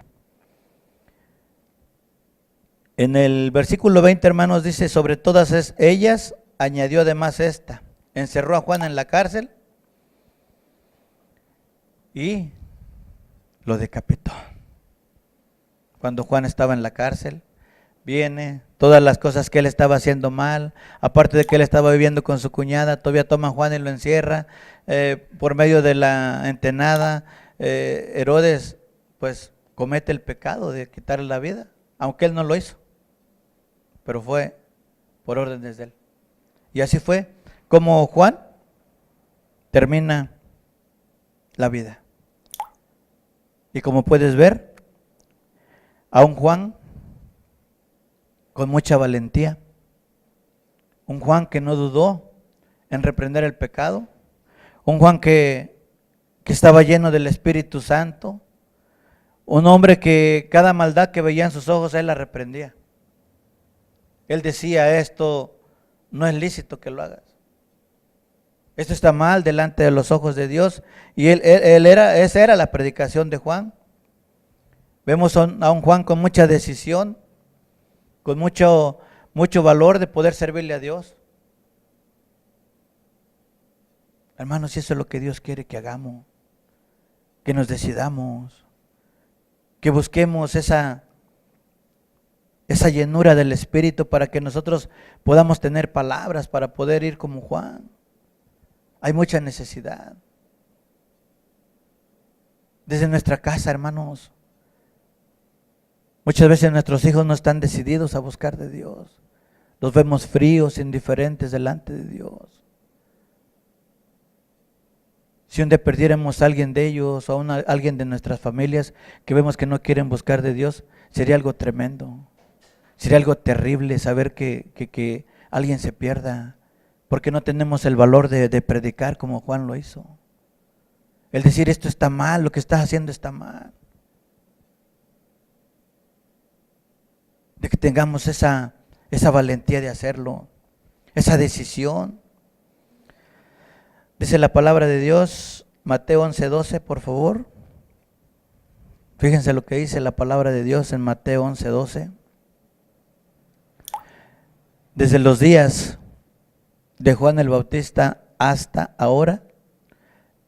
En el versículo 20, hermanos, dice: sobre todas ellas añadió además esta. Encerró a Juan en la cárcel y lo decapitó. Cuando Juan estaba en la cárcel, viene todas las cosas que él estaba haciendo mal, aparte de que él estaba viviendo con su cuñada, todavía toma a Juan y lo encierra por medio de la entenada. Herodes pues comete el pecado de quitarle la vida, aunque él no lo hizo, pero fue por órdenes de él. Y así fue como Juan termina la vida. Y como puedes ver, a un Juan con mucha valentía, un Juan que no dudó en reprender el pecado, un Juan que estaba lleno del Espíritu Santo, un hombre que cada maldad que veía en sus ojos él la reprendía. Él decía: esto no es lícito que lo hagas, esto está mal delante de los ojos de Dios. Y esa era la predicación de Juan. Vemos a un Juan con mucha decisión, con mucho valor de poder servirle a Dios. Hermanos, si eso es lo que Dios quiere que hagamos, que nos decidamos, que busquemos esa llenura del Espíritu para que nosotros podamos tener palabras para poder ir como Juan. Hay mucha necesidad. Desde nuestra casa, hermanos, muchas veces nuestros hijos no están decididos a buscar de Dios. Los vemos fríos, indiferentes delante de Dios. Si un día perdiéramos a alguien de ellos o a alguien de nuestras familias que vemos que no quieren buscar de Dios, sería algo tremendo. Sería algo terrible saber que alguien se pierda porque no tenemos el valor de predicar como Juan lo hizo. El decir: esto está mal, lo que estás haciendo está mal. De que tengamos esa valentía de hacerlo, esa decisión. Dice la palabra de Dios, Mateo 11:12, por favor. Fíjense lo que dice la palabra de Dios en Mateo 11:12. Desde los días de Juan el Bautista hasta ahora,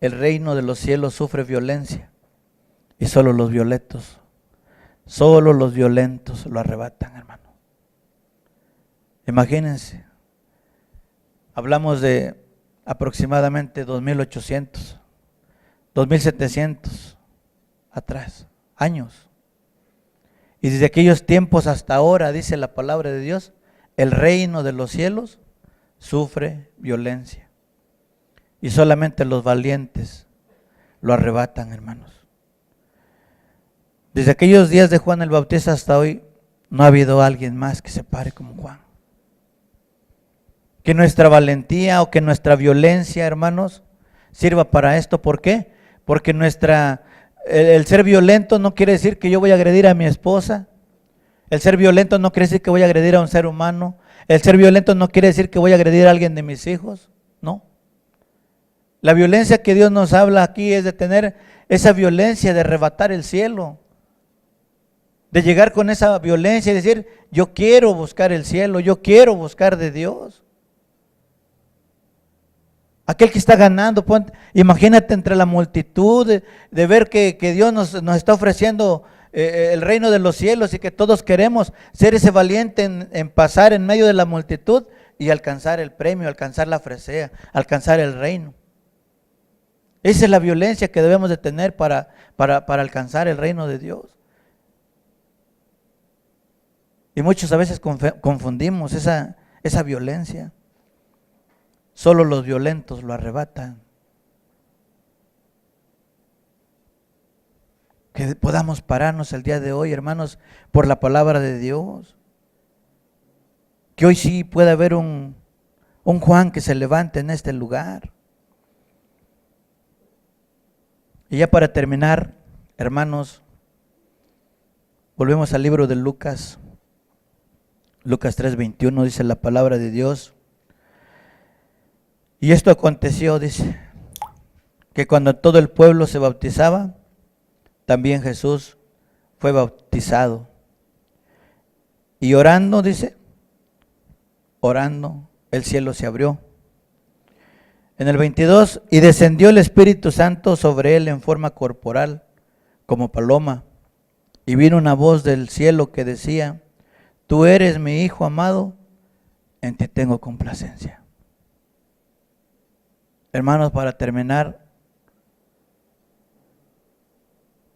el reino de los cielos sufre violencia y solo los violentos lo arrebatan, hermano. Imagínense, hablamos de aproximadamente 2800, 2700 atrás, años. Y desde aquellos tiempos hasta ahora, dice la palabra de Dios, el reino de los cielos sufre violencia. Y solamente los valientes lo arrebatan, hermanos. Desde aquellos días de Juan el Bautista hasta hoy, no ha habido alguien más que se pare como Juan. Que nuestra valentía o que nuestra violencia, hermanos, sirva para esto. ¿Por qué? Porque el ser violento no quiere decir que yo voy a agredir a mi esposa. El ser violento no quiere decir que voy a agredir a un ser humano. El ser violento no quiere decir que voy a agredir a alguien de mis hijos. No. La violencia que Dios nos habla aquí es de tener esa violencia de arrebatar el cielo. De llegar con esa violencia y decir, yo quiero buscar el cielo, yo quiero buscar de Dios. Aquel que está ganando, imagínate entre la multitud de ver que Dios nos está ofreciendo el reino de los cielos y que todos queremos ser ese valiente en pasar en medio de la multitud y alcanzar el premio, alcanzar la presea, alcanzar el reino. Esa es la violencia que debemos de tener para alcanzar el reino de Dios. Y muchos a veces confundimos esa violencia. Solo los violentos lo arrebatan. Que podamos pararnos el día de hoy, hermanos, por la palabra de Dios. Que hoy sí pueda haber un Juan que se levante en este lugar. Y ya para terminar, hermanos, volvemos al libro de Lucas. Lucas 3:21 dice la palabra de Dios. Y esto aconteció, dice, que cuando todo el pueblo se bautizaba, también Jesús fue bautizado. Y orando, dice, orando, el cielo se abrió. En el 22, y descendió el Espíritu Santo sobre él en forma corporal, como paloma. Y vino una voz del cielo que decía, tú eres mi Hijo amado, en ti tengo complacencia. Hermanos, para terminar,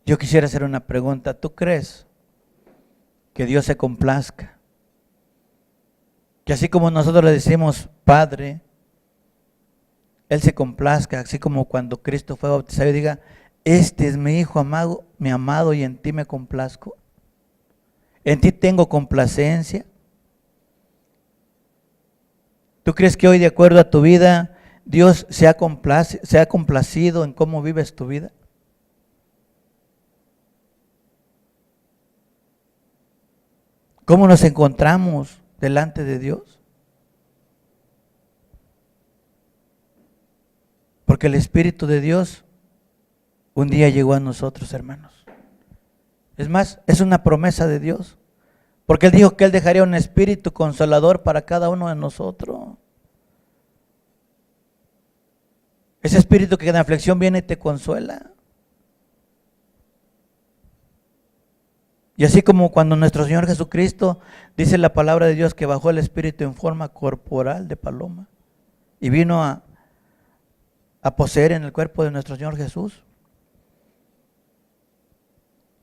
yo quisiera hacer una pregunta. ¿Tú crees que Dios se complazca? Que así como nosotros le decimos Padre, Él se complazca, así como cuando Cristo fue bautizado y diga, este es mi Hijo amado, mi amado, y en ti me complazco. En ti tengo complacencia. ¿Tú crees que hoy, de acuerdo a tu vida, Dios se ha complacido en cómo vives tu vida? ¿Cómo nos encontramos delante de Dios? Porque el Espíritu de Dios un día llegó a nosotros, hermanos. Es más, es una promesa de Dios. Porque Él dijo que Él dejaría un Espíritu consolador para cada uno de nosotros. Ese Espíritu que en la aflicción viene y te consuela. Y así como cuando nuestro Señor Jesucristo, dice la palabra de Dios, que bajó el Espíritu en forma corporal de paloma y vino a poseer en el cuerpo de nuestro Señor Jesús,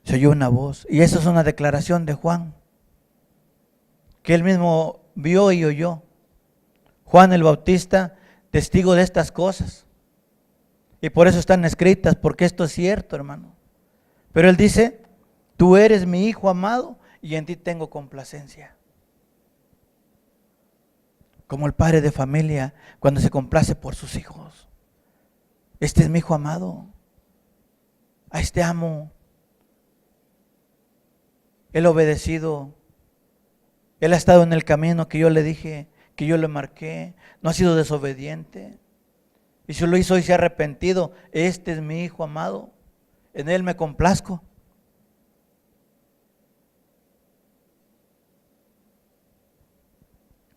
se oyó una voz. Y eso es una declaración de Juan, que él mismo vio y oyó. Juan el Bautista, testigo de estas cosas. Y por eso están escritas, porque esto es cierto, hermano. Pero él dice, tú eres mi Hijo amado y en ti tengo complacencia. Como el padre de familia cuando se complace por sus hijos. Este es mi Hijo amado. A este amo. Él ha obedecido. Él ha estado en el camino que yo le dije, que yo le marqué. No ha sido desobediente. Y si lo hizo y se ha arrepentido, este es mi Hijo amado. En él me complazco.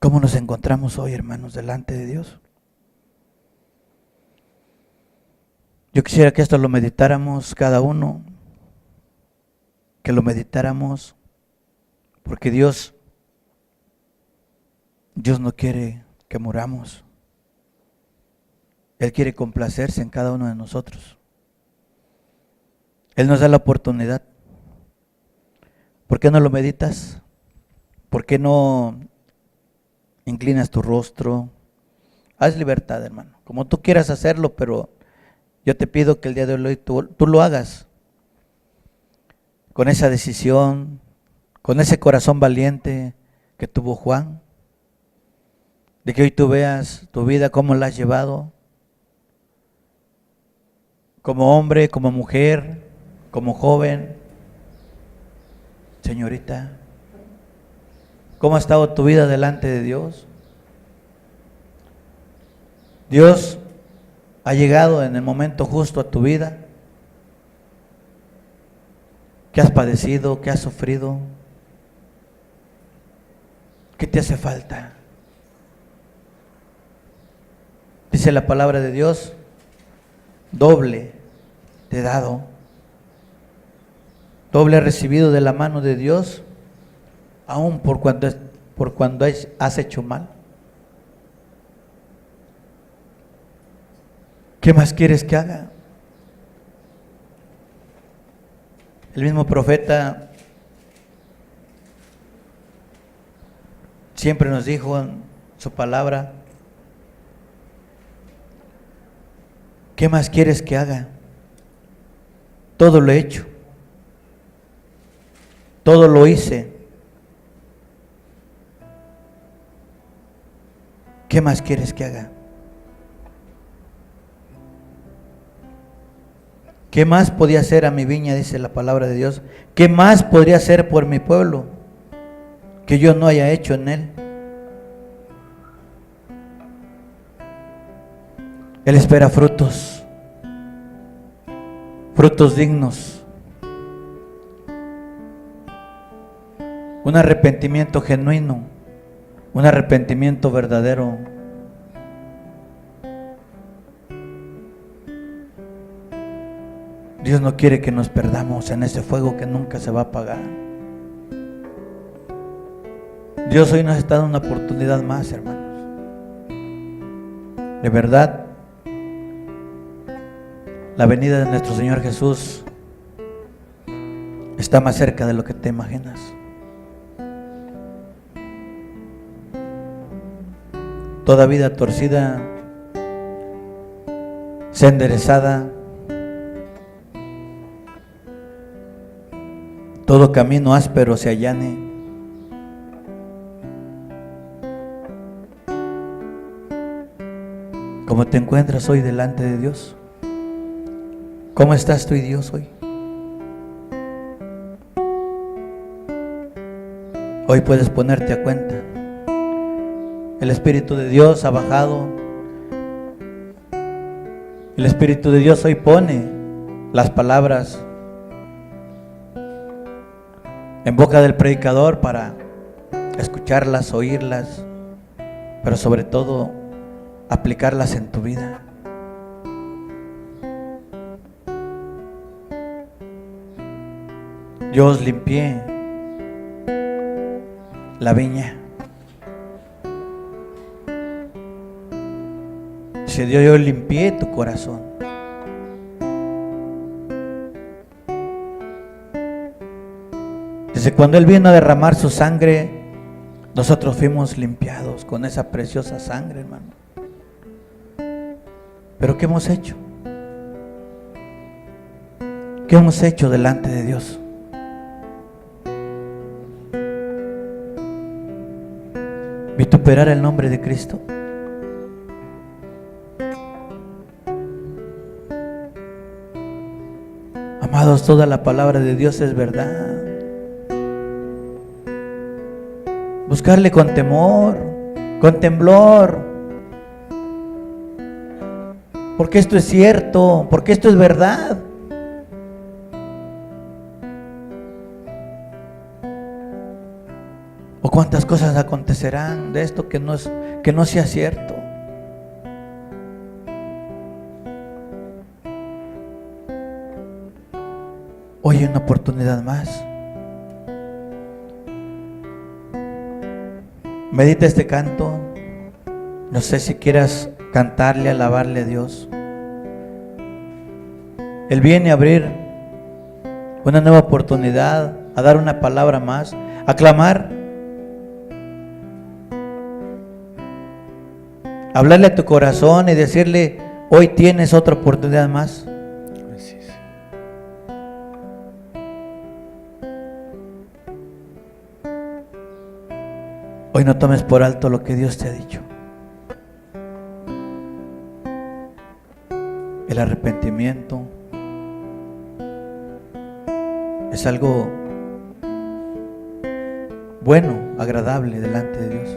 ¿Cómo nos encontramos hoy, hermanos, delante de Dios? Yo quisiera que esto lo meditáramos cada uno, que lo meditáramos, porque Dios no quiere que muramos. Él quiere complacerse en cada uno de nosotros. Él nos da la oportunidad. ¿Por qué no lo meditas? ¿Por qué no inclinas tu rostro? Haz libertad, hermano, como tú quieras hacerlo, pero yo te pido que el día de hoy tú lo hagas con esa decisión, con ese corazón valiente que tuvo Juan, de que hoy tú veas tu vida, cómo la has llevado, como hombre, como mujer, como joven, señorita. ¿Cómo ha estado tu vida delante de Dios? Dios ha llegado en el momento justo a tu vida. ¿Qué has padecido? ¿Qué has sufrido? ¿Qué te hace falta? Dice la palabra de Dios, doble te he dado, doble he recibido de la mano de Dios, aún por cuando has hecho mal. ¿Qué más quieres que haga? El mismo profeta siempre nos dijo en su palabra, ¿qué más quieres que haga? Todo lo he hecho, todo lo hice. ¿Qué más quieres que haga? ¿Qué más podía hacer a mi viña? Dice la palabra de Dios. ¿Qué más podría hacer por mi pueblo que yo no haya hecho en él? Él espera frutos, frutos dignos, un arrepentimiento genuino, un arrepentimiento verdadero. Dios no quiere que nos perdamos en ese fuego que nunca se va a apagar. Dios hoy nos está dando una oportunidad más, hermanos. De verdad, la venida de nuestro Señor Jesús está más cerca de lo que te imaginas. Toda vida torcida, sea enderezada. Todo camino áspero se allane. ¿Cómo te encuentras hoy delante de Dios? ¿Cómo estás tú y Dios hoy? Hoy puedes ponerte a cuenta. El Espíritu de Dios ha bajado. El Espíritu de Dios hoy pone las palabras en boca del predicador para escucharlas, oírlas, pero sobre todo aplicarlas en tu vida. Yo os limpié la viña. Dice Dios, yo limpié tu corazón. Desde cuando Él vino a derramar su sangre, nosotros fuimos limpiados con esa preciosa sangre, hermano. Pero ¿qué hemos hecho? ¿Qué hemos hecho delante de Dios? ¿Vituperar el nombre de Cristo? Amados, toda la palabra de Dios es verdad. Buscarle con temor, con temblor, porque esto es cierto, porque esto es verdad. ¿O cuántas cosas acontecerán de esto que no sea cierto? Hoy hay una oportunidad más. Medita este canto. No sé si quieras cantarle, alabarle a Dios. Él viene a abrir una nueva oportunidad, a dar una palabra más, a clamar, a hablarle a tu corazón y decirle: hoy tienes otra oportunidad más. Hoy no tomes por alto lo que Dios te ha dicho. El arrepentimiento es algo bueno, agradable delante de Dios.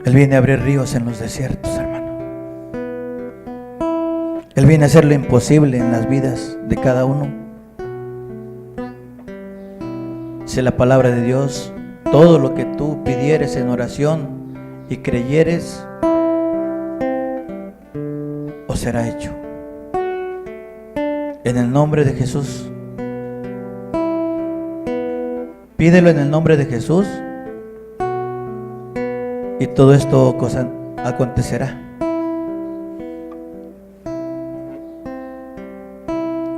Él viene a abrir ríos en los desiertos, hermano. Él viene a hacer lo imposible en las vidas de cada uno. Dice la palabra de Dios: todo lo que tú pidieres en oración y creyeres, os será hecho. En el nombre de Jesús. Pídelo en el nombre de Jesús y todo esto acontecerá.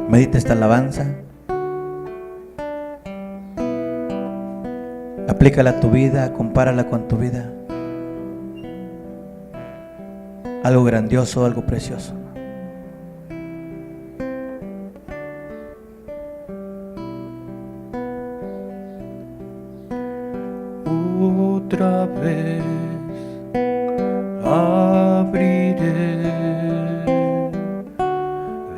Medita esta alabanza. Aplícala a tu vida, compárala con tu vida. Algo grandioso, algo precioso. Otra vez abriré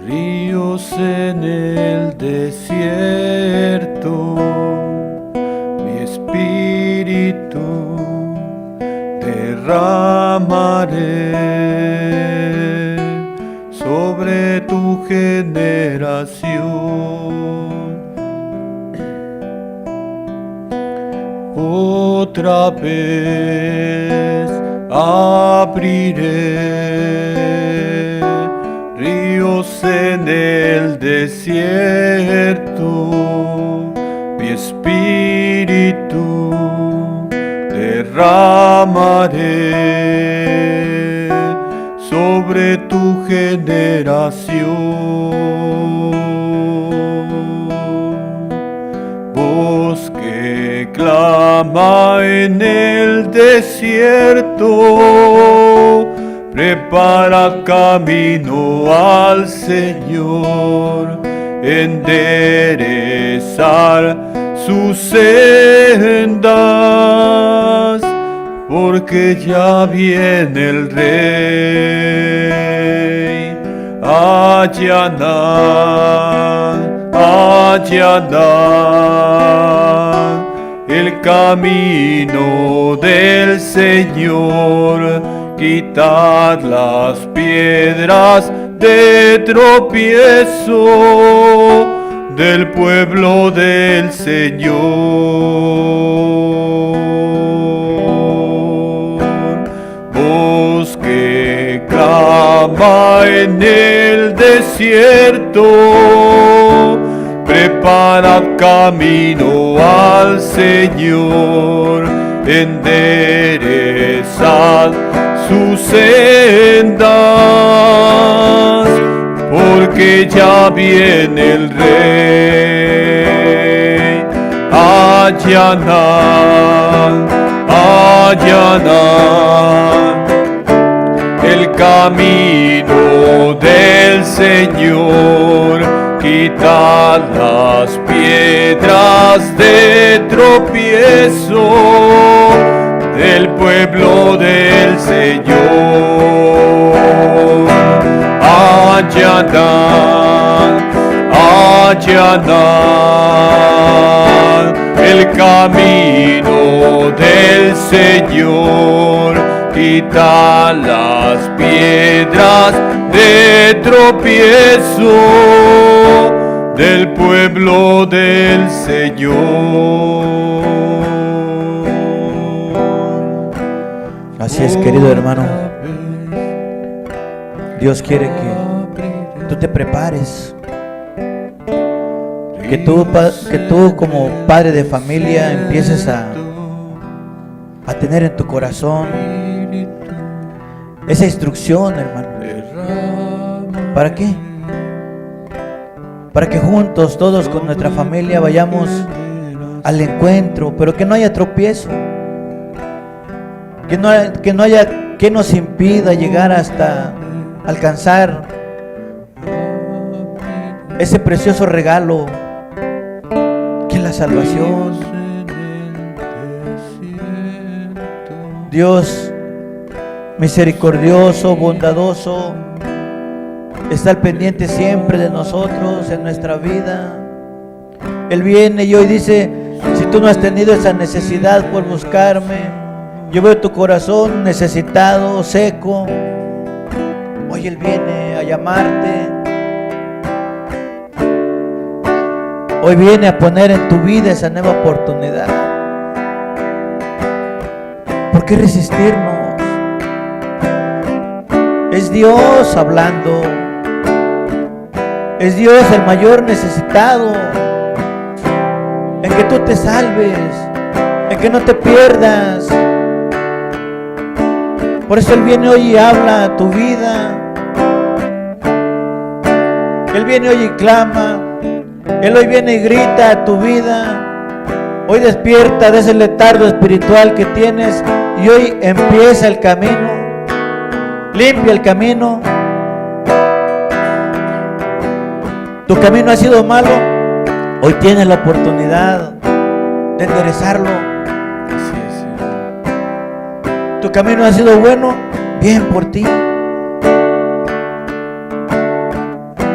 ríos en el desierto. Espíritu derramaré sobre tu generación. Otra vez abriré ríos en el desierto. Mi espíritu derramaré sobre tu generación. Voz que clama en el desierto, prepara camino al Señor, enderezar sus sendas, porque ya viene el Rey. Allanar, allanar el camino del Señor, quitar las piedras de tropiezo del pueblo del Señor. Voz que clama en el desierto, prepara camino al Señor, enderezad sus sendas, porque ya viene el Rey. Allanar, allanar el camino del Señor, quitar las piedras de tropiezo del pueblo del Señor. Allanar, allanar el camino del Señor, quitar las piedras de tropiezo del pueblo del Señor. Así es, querido hermano. Dios quiere que tú te prepares, que tú como padre de familia empieces a tener en tu corazón esa instrucción, hermano. ¿Para qué? Para que juntos, todos con nuestra familia, vayamos al encuentro, pero que no haya tropiezo, que no haya que nos impida llegar hasta alcanzar ese precioso regalo que es la salvación. Dios misericordioso, bondadoso, está al pendiente siempre de nosotros en nuestra vida. Él viene y hoy dice: si tú no has tenido esa necesidad por buscarme, yo veo tu corazón necesitado, seco. Hoy Él viene a llamarte. Hoy viene a poner en tu vida esa nueva oportunidad. ¿Por qué resistirnos? Es Dios hablando. Es Dios el mayor necesitado en que tú te salves, en que no te pierdas. Por eso Él viene hoy y habla a tu vida. Él viene hoy y clama. Él hoy viene y grita a tu vida. Hoy despierta de ese letargo espiritual que tienes y hoy empieza el camino. Limpia el camino. Tu camino ha sido malo. Hoy tienes la oportunidad de enderezarlo. Tu camino ha sido bueno. Bien por ti.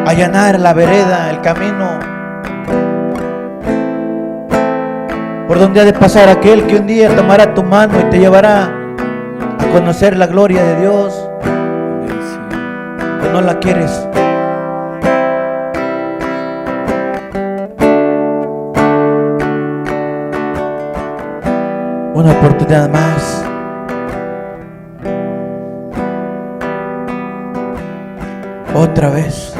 Allanar la vereda, el camino por donde ha de pasar aquel que un día tomará tu mano y te llevará a conocer la gloria de Dios. Que no la quieres. Una oportunidad más. Otra vez.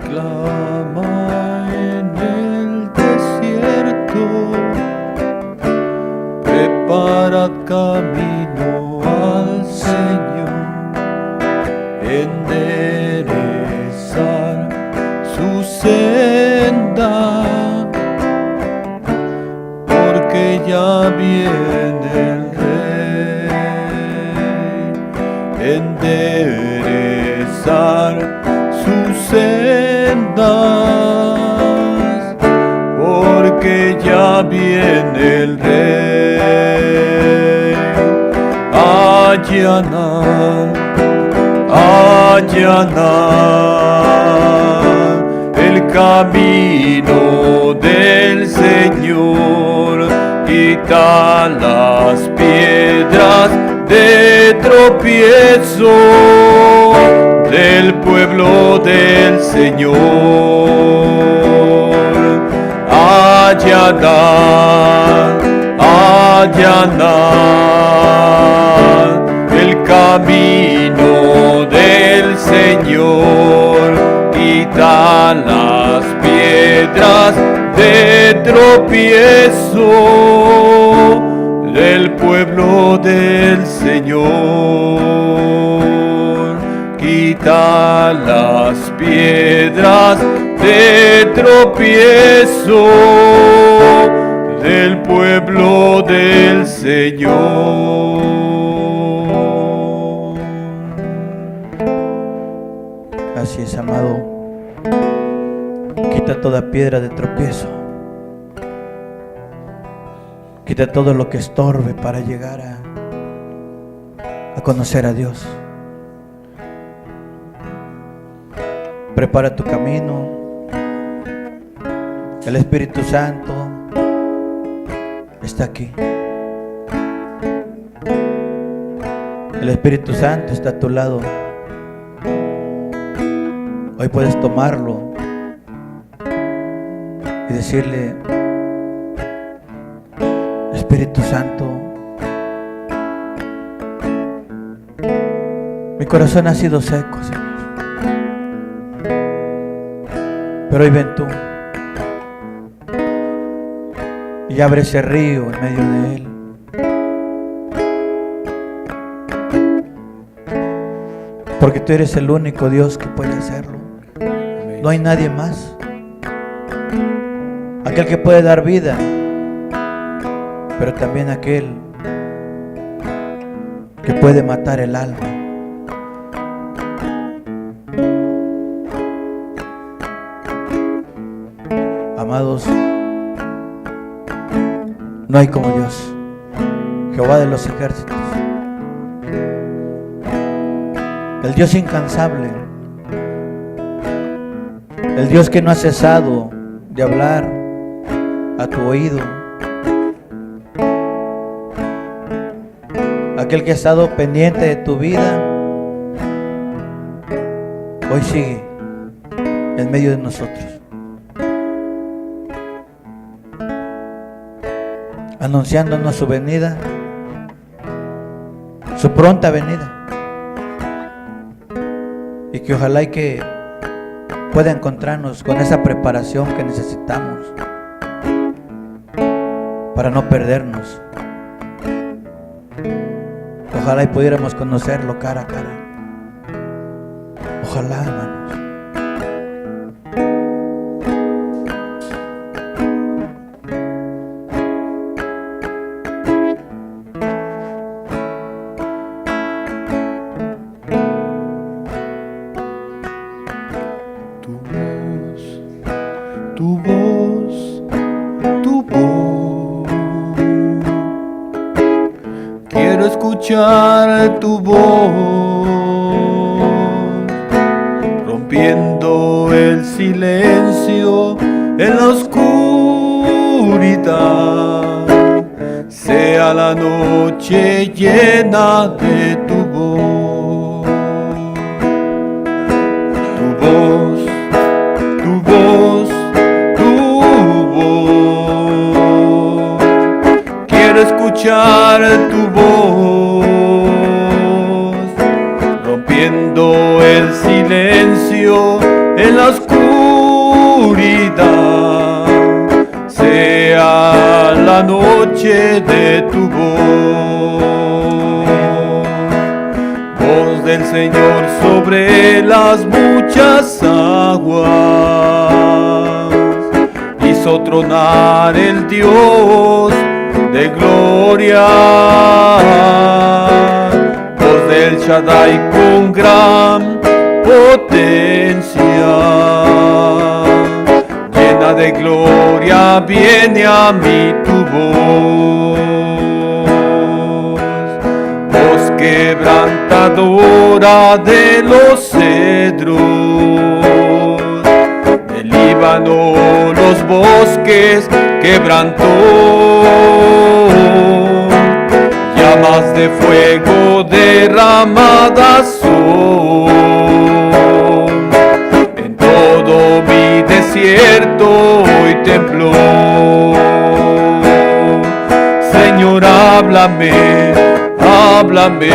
Clama en el desierto, prepara camino al Señor, enderezar su senda, porque ya viene el Rey, enderezar sus sendas, porque ya viene el Rey. Allanar, allanar el camino del Señor, quita las piedras de tropiezo del pueblo del Señor. Allanar, allanar el camino del Señor, quita las piedras de tropiezo del pueblo del Señor, quita las piedras de tropiezo del pueblo del Señor. Así es, amado. Quita toda piedra de tropiezo. Quita todo lo que estorbe para llegar a conocer a Dios. Prepara tu camino. El Espíritu Santo está aquí. El Espíritu Santo está a tu lado. Hoy puedes tomarlo y decirle: Espíritu Santo, mi corazón ha sido seco, Señor, pero hoy ven tú y abre ese río en medio de él. Porque tú eres el único Dios que puede hacerlo. No hay nadie más. Aquel que puede dar vida, pero también aquel que puede matar el alma. Amados, no hay como Dios, Jehová de los ejércitos, el Dios incansable, el Dios que no ha cesado de hablar a tu oído, aquel que ha estado pendiente de tu vida, hoy sigue en medio de nosotros, anunciándonos su venida, su pronta venida, y que ojalá y que pueda encontrarnos con esa preparación que necesitamos para no perdernos. Ojalá y pudiéramos conocerlo cara a cara. Ojalá, hermanos. Tu voz, tu voz. Quiero escuchar tu voz, rompiendo el silencio en la oscuridad. Sea la noche llena de tu voz. Tu voz, tu voz, tu voz. Quiero escuchar tu voz, rompiendo el silencio en la oscuridad. Sea la noche de tu voz, voz del Señor sobre las muchas aguas. Hizo tronar el Dios de gloria, voz del Shaddai con gran potencia. Llena de gloria viene a mí tu voz, voz quebrantadora de los cedros, del Líbano los bosques quebrantó. Llamas de fuego derramadas son en todo mi desierto hoy tembló. Señor, háblame, háblame.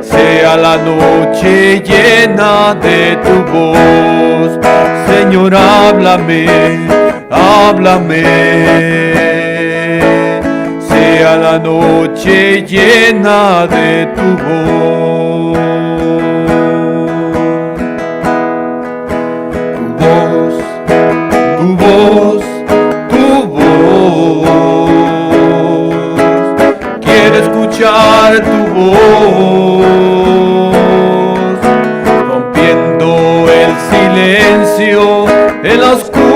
Sea la noche llena de tu voz. Señor, háblame, háblame. Sea la noche llena de tu voz. Tu voz, tu voz. Quiero escuchar tu voz, rompiendo el silencio en la oscuridad.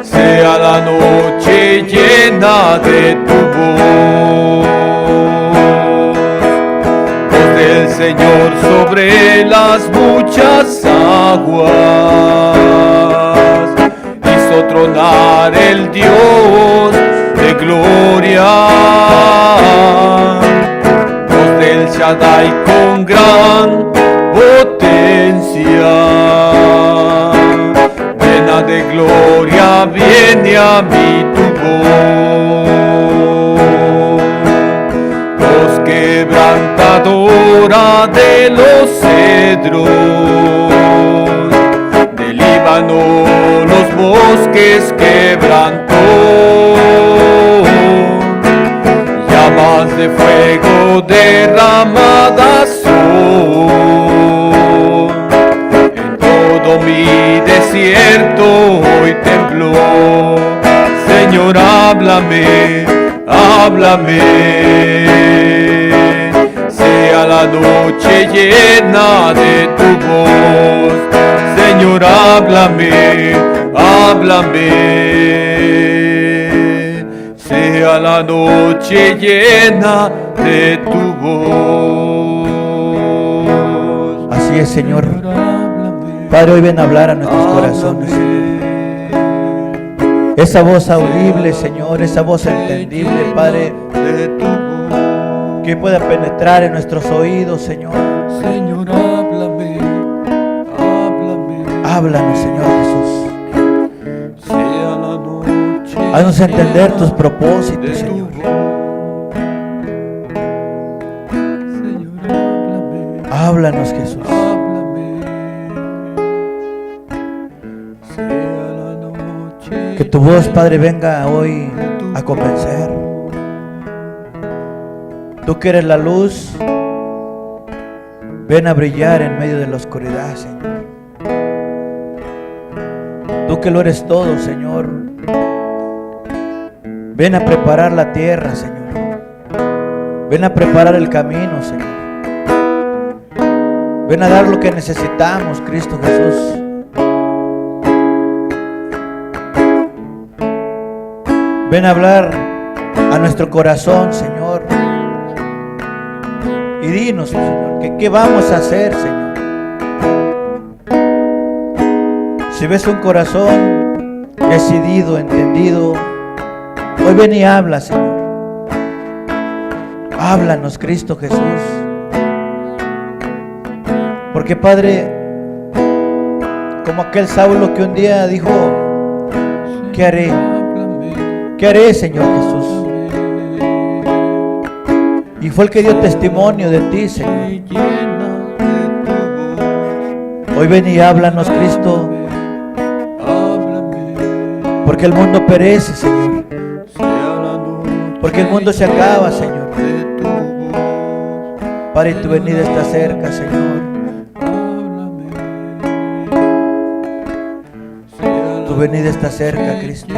Sea la noche llena de tu voz, voz del Señor sobre las muchas aguas. Hizo tronar el Dios de gloria, voz del Shaddai con gran potencia. gloria viene a mí tu voz. Voz quebrantadora de los cedros, del Líbano los bosques quebrantó. Llamas de fuego derramadas son. En todo mi desierto hoy tembló. Señor, háblame, háblame. Sea la noche llena de tu voz. Señor, háblame, háblame. Sea la noche llena de tu voz. Así es, Señor. Padre, hoy ven a hablar a nuestros corazones, Señor. Esa voz audible, Señor, esa voz entendible, Padre, que pueda penetrar en nuestros oídos, Señor. Señor, háblame, háblame. Háblanos, Señor Jesús. Sea la noche. Haznos entender tus propósitos, Señor. Señor, háblame, Háblanos, Jesús. háblame. Sea la noche. Que tu voz, Padre, venga hoy a convencer. Tú que eres la luz, ven a brillar en medio de la oscuridad, Señor. Tú que lo eres todo, Señor, ven a preparar la tierra, Señor. Ven a preparar el camino, Señor. Ven a dar lo que necesitamos, Cristo Jesús. Ven a hablar a nuestro corazón, Señor. Y dinos, Señor, que qué vamos a hacer, Señor. Si ves un corazón decidido, entendido, hoy ven y habla, Señor. Háblanos, Cristo Jesús. Porque, Padre, como aquel Saulo que un día dijo, ¿qué haré? ¿Qué haré, Señor Jesús? Y fue el que dio testimonio de ti, Señor. Hoy ven y háblanos, Cristo. Porque el mundo perece, Señor. Porque el mundo se acaba, Señor. Padre, tu venida está cerca, Señor. Tu venida está cerca, Cristo.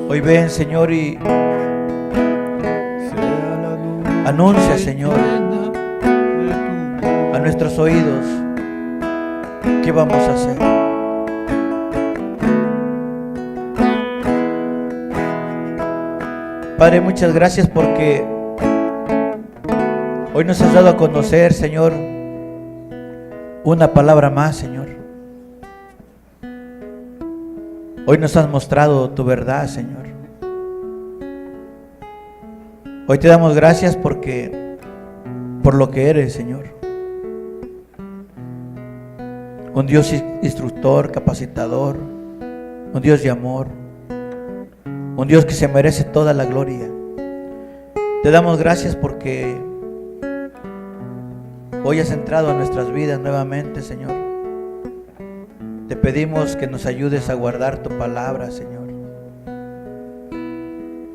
Hoy ven, Señor, y anuncia, Señor, a nuestros oídos qué vamos a hacer. Padre, muchas gracias porque hoy nos has dado a conocer, Señor, una palabra más, Señor. Hoy nos has mostrado tu verdad, Señor. Hoy te damos gracias por lo que eres, Señor. Un Dios instructor, capacitador, un Dios de amor, un Dios que se merece toda la gloria. Te damos gracias porque hoy has entrado a nuestras vidas nuevamente, Señor. Te pedimos que nos ayudes a guardar tu palabra, Señor.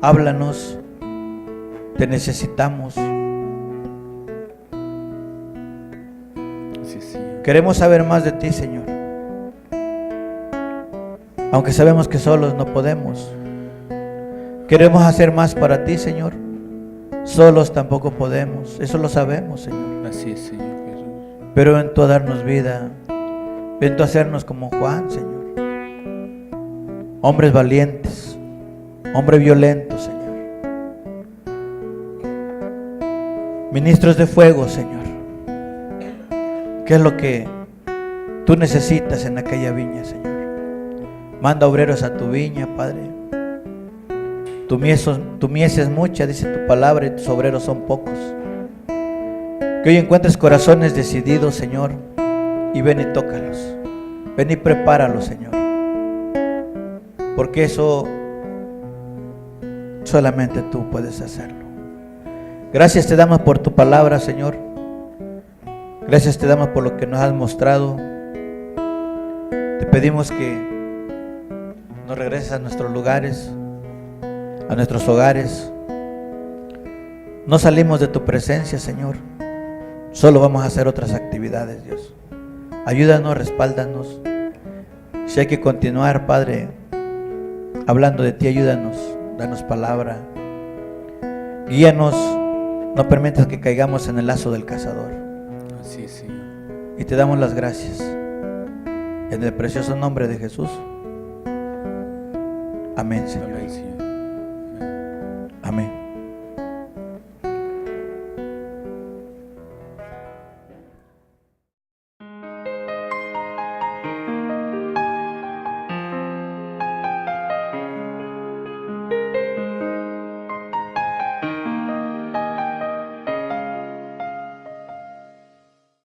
Háblanos, te necesitamos. Queremos saber más de ti, Señor. Aunque sabemos que solos no podemos. Queremos hacer más para ti, Señor. Solos tampoco podemos. Eso lo sabemos, Señor. Así es, Señor Jesús. Pero ven tú a darnos vida. Ven tú a hacernos como Juan, Señor. Hombres valientes. Hombres violentos, Señor. Ministros de fuego, Señor. ¿Qué es lo que tú necesitas en aquella viña, Señor? Manda obreros a tu viña, Padre. Tu mies es mucha, dice tu palabra, y tus obreros son pocos. Que hoy encuentres corazones decididos, Señor, y ven y tócalos. Ven y prepáralo, Señor. Porque eso solamente tú puedes hacerlo. Gracias te damos por tu palabra, Señor. Gracias te damos por lo que nos has mostrado. Te pedimos que nos regreses a nuestros lugares, a nuestros hogares. No salimos de tu presencia, Señor. Solo vamos a hacer otras actividades, Dios. Ayúdanos, respáldanos. Si hay que continuar, Padre, hablando de ti, ayúdanos. Danos palabra. Guíanos. No permitas que caigamos en el lazo del cazador. Así es, Señor. Y te damos las gracias. En el precioso nombre de Jesús. Amén, Señor. Amén, Señor.